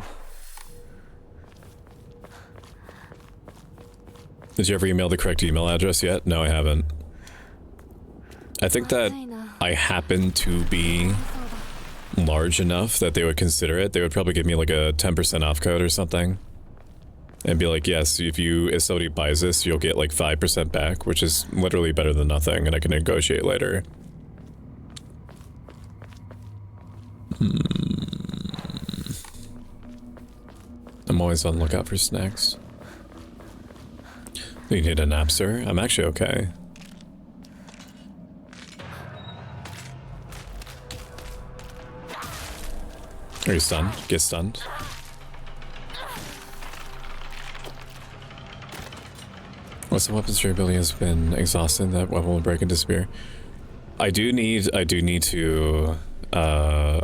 Did you ever email the correct email address yet? No, I haven't. I think that I happen to be large enough that they would consider it. They would probably give me like a 10% off code or something. And be like, yes, if somebody buys this, you'll get like 5% back, which is literally better than nothing, and I can negotiate later. I'm always on the lookout for snacks. You need a nap, sir? I'm actually okay. Are you stunned? Get stunned. Once the weapon's durability has been exhausted, that weapon will break and disappear. I do need to, I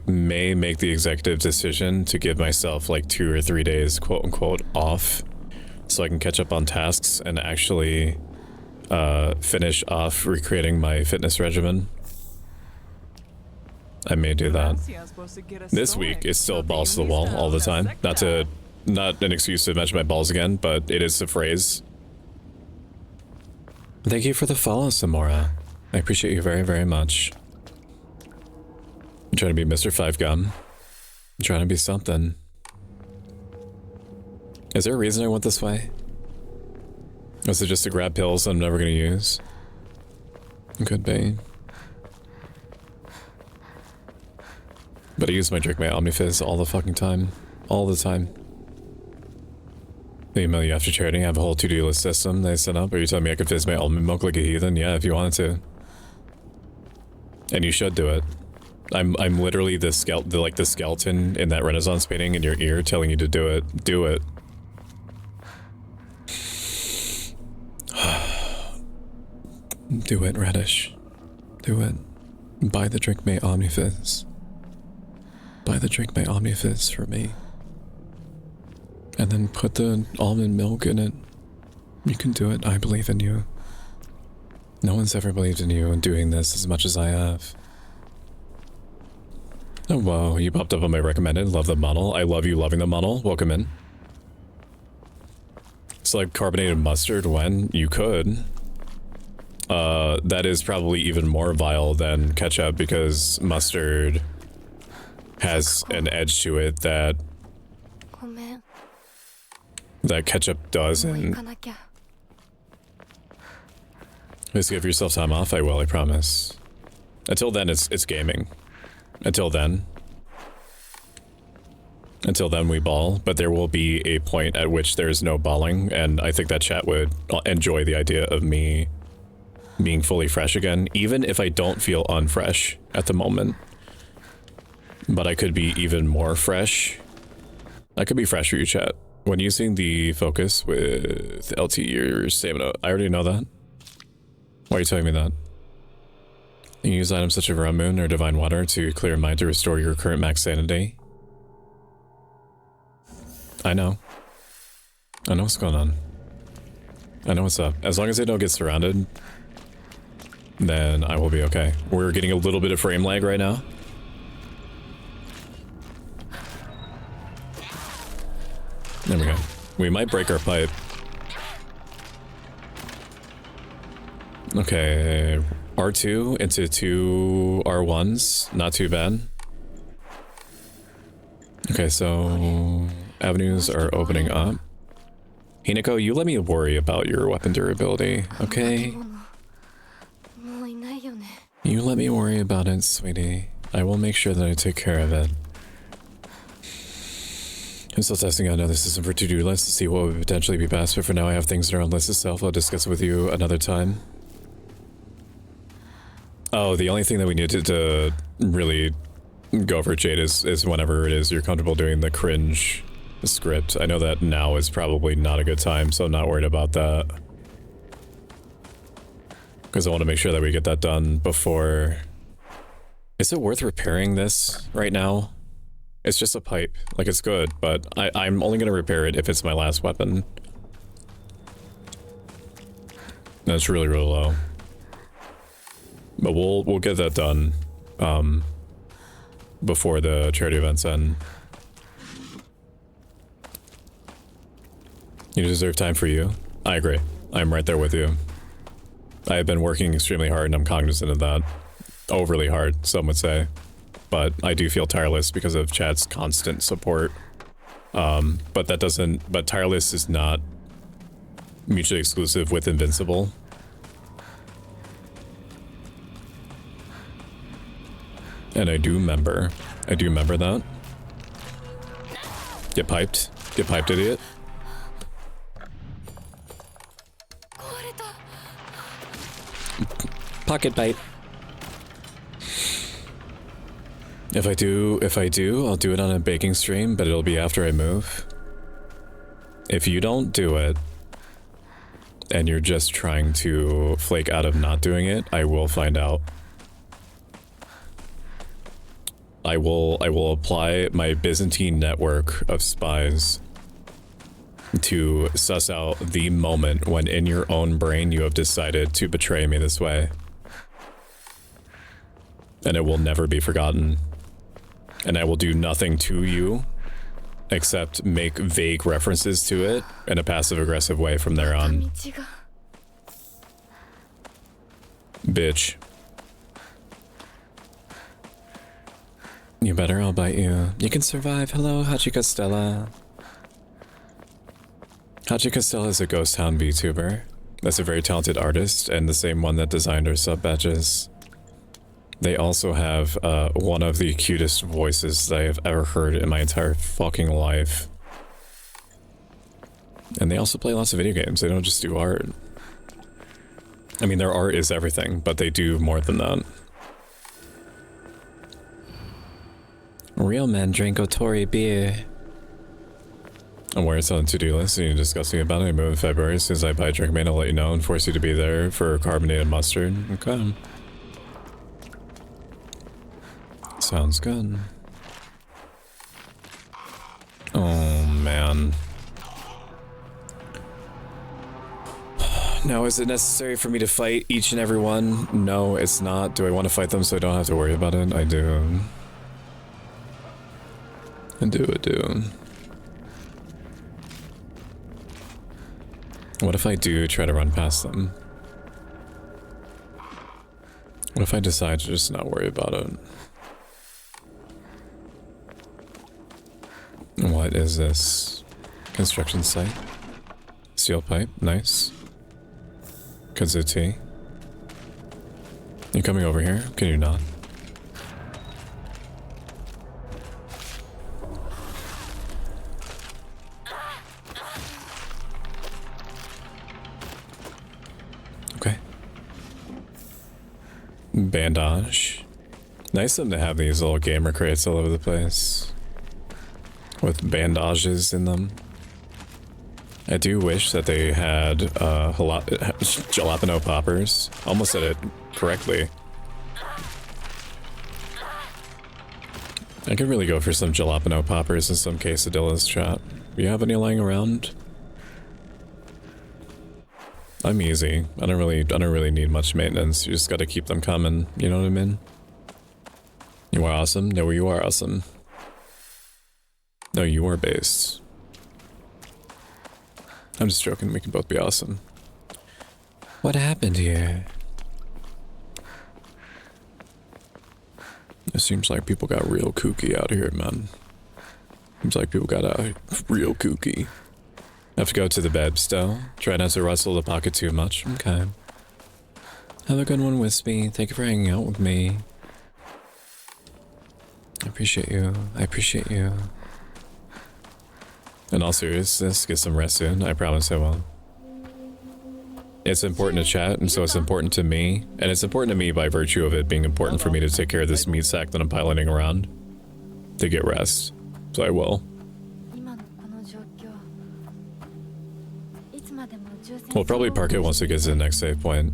may make the executive decision to give myself like 2 or 3 days, quote unquote, off so I can catch up on tasks and actually finish off recreating my fitness regimen. I may do that. This week is still balls to the wall all the time. Not an excuse to mention my balls again, but it is a phrase. Thank you for the follow, Samora. I appreciate you very, very much. I'm trying to be Mr. Five Gum. I'm trying to be something. Is there a reason I went this way? Was it just to grab pills I'm never gonna use? Could be. But I use my Drink My Omnifizz all the fucking time. All the time. They email you after charity. I have a whole to-do list system they set up. Are you telling me I could fizz my almond milk like a heathen? Yeah, if you wanted to. And you should do it. I'm literally the skeleton in that Renaissance painting in your ear telling you to do it. Do it. Do it, Radish. Do it. Buy the Drink My Omnifizz. Buy the Drink My Omnifizz for me. And then put the almond milk in it. You can do it. I believe in you. No one's ever believed in you in doing this as much as I have. Oh, wow. You popped up on my recommended. Love the model. I love you loving the model. Welcome in. It's like carbonated mustard when you could. That is probably even more vile than ketchup because mustard has an edge to it that ketchup doesn't. Just give yourself time off. I will, I promise. Until then, it's gaming. Until then we ball, but there will be a point at which there is no balling, and I think that chat would enjoy the idea of me being fully fresh again, even if I don't feel unfresh at the moment. But I could be even more fresh. I could be fresh for you, chat. When using the focus with LT, your stamina, I already know that. Why are you telling me that? You can use items such as Rum Moon or Divine Water to clear your mind to restore your current max sanity. I know. I know what's going on. I know what's up. As long as I don't get surrounded, then I will be okay. We're getting a little bit of frame lag right now. There we go. We might break our pipe. Okay, R2 into 2 R1s. Not too bad. Okay, so avenues are opening up. Hinako, you let me worry about your weapon durability, okay? You let me worry about it, sweetie. I will make sure that I take care of it. I'm still testing out another system for to-do lists to see what would potentially be best, but for now I have things that are on list itself. I'll discuss it with you another time. Oh, the only thing that we need to really go for, Jade, is whenever it is you're comfortable doing the cringe script. I know that now is probably not a good time, so I'm not worried about that. Because I want to make sure that we get that done before... Is it worth repairing this right now? It's just a pipe. Like, it's good, but I'm only going to repair it if it's my last weapon. That's really, really low. But we'll get that done before the charity events end. You deserve time for you. I agree. I'm right there with you. I have been working extremely hard and I'm cognizant of that. Overly hard, some would say. But I do feel tireless because of chat's constant support. But that doesn't... But tireless is not mutually exclusive with invincible. And I do remember that. Get piped. Get piped, idiot. Pocket pipe. If I do, I'll do it on a baking stream, but it'll be after I move. If you don't do it, and you're just trying to flake out of not doing it, I will find out. I will apply my Byzantine network of spies to suss out the moment when in your own brain you have decided to betray me this way. And it will never be forgotten. And I will do nothing to you except make vague references to it in a passive-aggressive way from there on. Bitch. You better, I'll bite you. You can survive. Hello, Hachika Stella. Hachika Stella is a Ghost Town VTuber. That's a very talented artist, and the same one that designed our sub-badges. They also have one of the cutest voices that I have ever heard in my entire fucking life. And they also play lots of video games. They don't just do art. I mean, their art is everything, but they do more than that. Real men drink Otori beer. I'm aware it's on the to-do list, and you're discussing about it. I move in February. As soon as I buy Drinkmate, I'll let you know and force you to be there for carbonated mustard. Okay. Sounds good. Oh, man. Now, is it necessary for me to fight each and every one? No, it's not. Do I want to fight them so I don't have to worry about it? I do. I do. What if I do try to run past them? What if I decide to just not worry about it? What is this? Construction site? Steel pipe, nice. Kazuti. You coming over here? Can you not? Okay. Bandage. Nice of them to have these little gamer crates all over the place. With bandages in them. I do wish that they had jalapeno poppers. Almost said it correctly. I could really go for some jalapeno poppers and some quesadillas, chat. Do you have any lying around? I'm easy. I don't really need much maintenance. You just gotta keep them coming. You know what I mean? You are awesome. No, you are awesome. No, you are based. I'm just joking, we can both be awesome. What happened here? It seems like people got real kooky out here, man. Seems like people got out real kooky. Have to go to the bed still. Try not to rustle the pocket too much. Okay. Have a good one, Wispy. Thank you for hanging out with me. I appreciate you. I appreciate you. In all seriousness, get some rest soon. I promise I will. It's important to chat, and so it's important to me. And it's important to me by virtue of it being important for me to take care of this meat sack that I'm piloting around. To get rest. So I will. We'll probably park it once it gets to the next save point.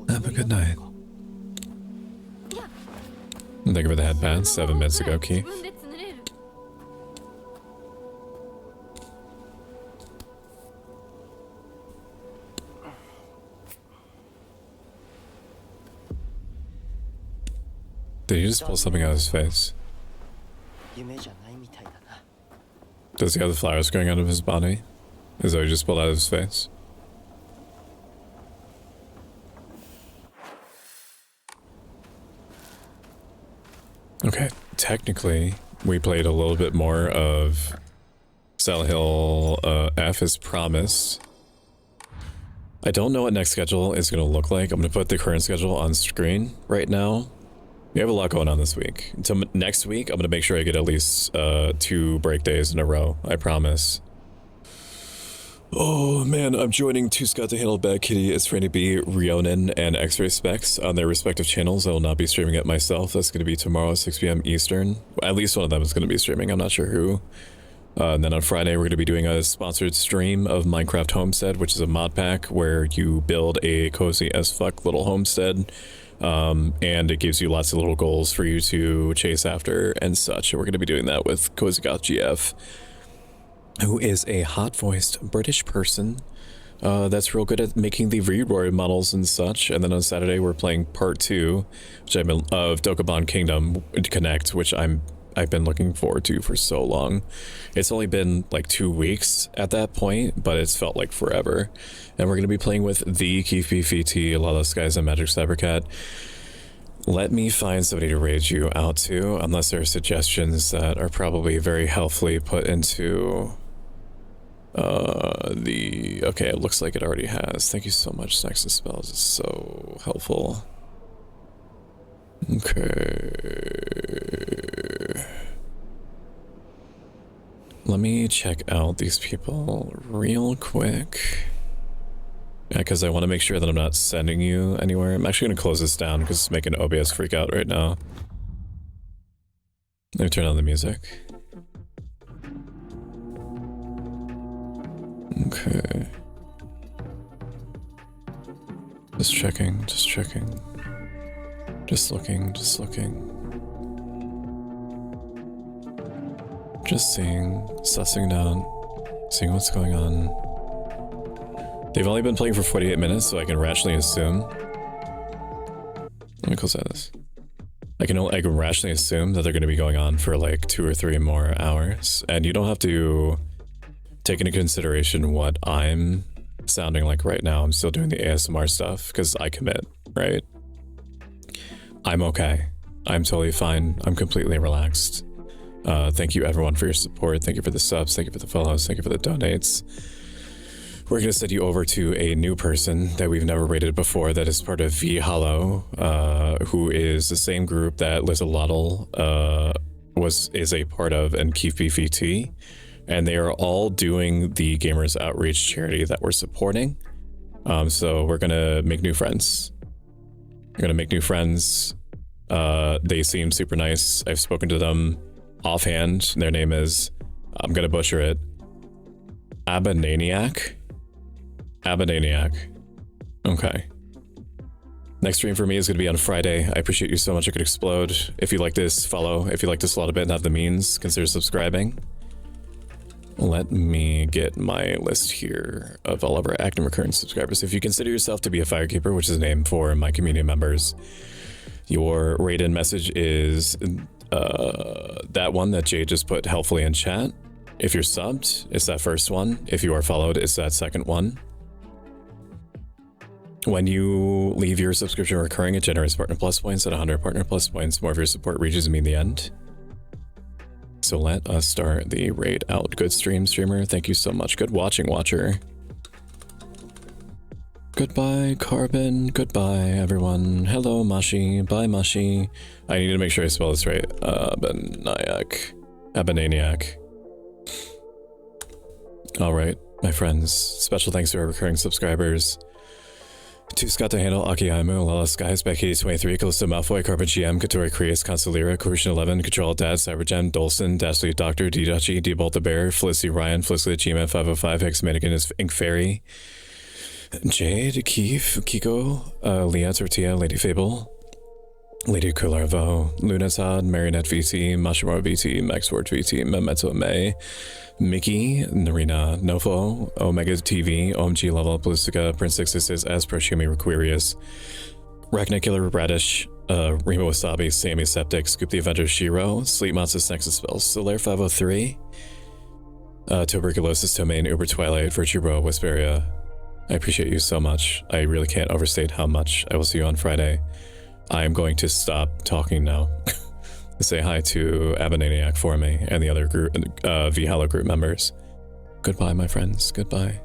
Have a good night. Thank you for the headband 7 minutes ago, Keith. Did he just pull something out of his face? Does he have the flowers going out of his body? Is that what he just pulled out of his face? Okay, technically, we played a little bit more of Cell Hill F as promised. I don't know what next schedule is going to look like. I'm going to put the current schedule on screen right now. We have a lot going on this week. Until next week, I'm going to make sure I get at least 2 break days in a row. I promise. Oh man, I'm joining Two Scott to handle Bad Kitty as Franny B, Rionin, and X-Ray Specs on their respective channels. I will not be streaming it myself. That's going to be tomorrow, 6 p.m. Eastern. At least one of them is going to be streaming. I'm not sure who. And then on Friday, we're going to be doing a sponsored stream of Minecraft Homestead, which is a mod pack where you build a cozy as fuck little homestead. And it gives you lots of little goals for you to chase after and such. And we're going to be doing that with Cozy Goth GF, who is a hot-voiced British person that's real good at making the reroid models and such. And then on Saturday we're playing part 2, which of Dokabon Kingdom Connect, which I've been looking forward to for so long. It's only been like 2 weeks at that point, but it's felt like forever. And we're going to be playing with the Keith BFT, Lawless Guys, and Magic Cybercat. Let me find somebody to raid you out to, unless there are suggestions that are probably very helpfully put into okay, it looks like it already has. Thank you so much, Snacks and Spells. It's so helpful. Okay. Let me check out these people real quick. Yeah, because I want to make sure that I'm not sending you anywhere. I'm actually going to close this down because it's making OBS freak out right now. Let me turn on the music. Okay. Just checking, just checking. Just looking, just looking. Just seeing, sussing it out, seeing what's going on. They've only been playing for 48 minutes, so I can rationally assume. Let me close out this. I can rationally assume that they're going to be going on for like 2 or 3 more hours, and you don't have to take into consideration what I'm sounding like right now. I'm still doing the ASMR stuff because I commit, right? I'm okay. I'm totally fine. I'm completely relaxed. Thank you everyone for your support. Thank you for the subs. Thank you for the follows. Thank you for the donates. We're going to send you over to a new person that we've never rated before that is part of VHollow, who is the same group that Liz Lottle is a part of, and Keith BFT. And they are all doing the Gamers Outreach charity that we're supporting. So we're going to make new friends. We're going to make new friends. They seem super nice. I've spoken to them offhand. Their name is, I'm going to butcher it, Abananiac. Abananiac. Okay. Next stream for me is going to be on Friday. I appreciate you so much. It could explode. If you like this, follow. If you like this a lot a bit and have the means, consider subscribing. Let me get my list here of all of our active recurring subscribers. If you consider yourself to be a Firekeeper, which is a name for my community members, your raid-in message is that one that Jade just put helpfully in chat. If you're subbed, it's that first one. If you are followed, it's that second one. When you leave your subscription recurring, it generates Partner Plus points. At 100 Partner Plus points, more of your support reaches me in the end. So let us start the raid out. Good stream, streamer. Thank you so much. Good watching, watcher. Goodbye, Carbon. Goodbye, everyone. Hello, Mashi. Bye, Mashi. I need to make sure I spell this right. Abananiac. All right, my friends. Special thanks to our recurring subscribers. To Scott to handle, Akihaimu, Lala Skies, Becky23, Callisto Malfoy, Carbon GM, Katori Creus, Consolera, Corruption 11, Control Dad, Cybergem, Dolson, Dashly Doctor, D-Dachi, D-Bolt the Bear, Felicity Ryan, Felicity G-Man 505, Hex Mannequin is Ink Fairy, Jade, Keith, Kiko, Leah Tortilla, Lady Fable, Lady Kularvo, Lunatod, Marionette VT, Mashimura VT, Maxword VT, Memeto May, Mickey, Narina, Nofo, Omega TV, OMG Level, Ballistica, Prince 66, Aspro, Shumi, Requirius, Rachnicular Radish, Remo Wasabi, Sammy Septic, Scoop the Avenger Shiro, Sleep Monsters, Nexus Spells, Solaire 503, Tuberculosis, Domain, Uber Twilight, Virtue Bro, Whisperia. I appreciate you so much. I really can't overstate how much. I will see you on Friday. I am going to stop talking now. Say hi to Abananiac for me and the other group, VHollow group members. Goodbye, my friends. Goodbye.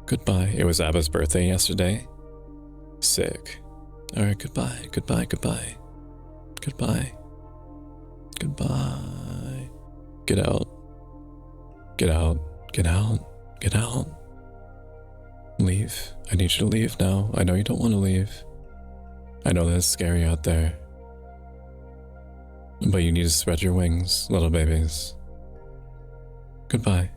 Goodbye. It was Abba's birthday yesterday. Sick. All right, goodbye. Goodbye. Goodbye. Goodbye. Goodbye. Get out. Get out. Get out. Get out. leave. I need you to leave now. I know you don't want to leave. I know that it's scary out there. But you need to spread your wings, little babies. Goodbye.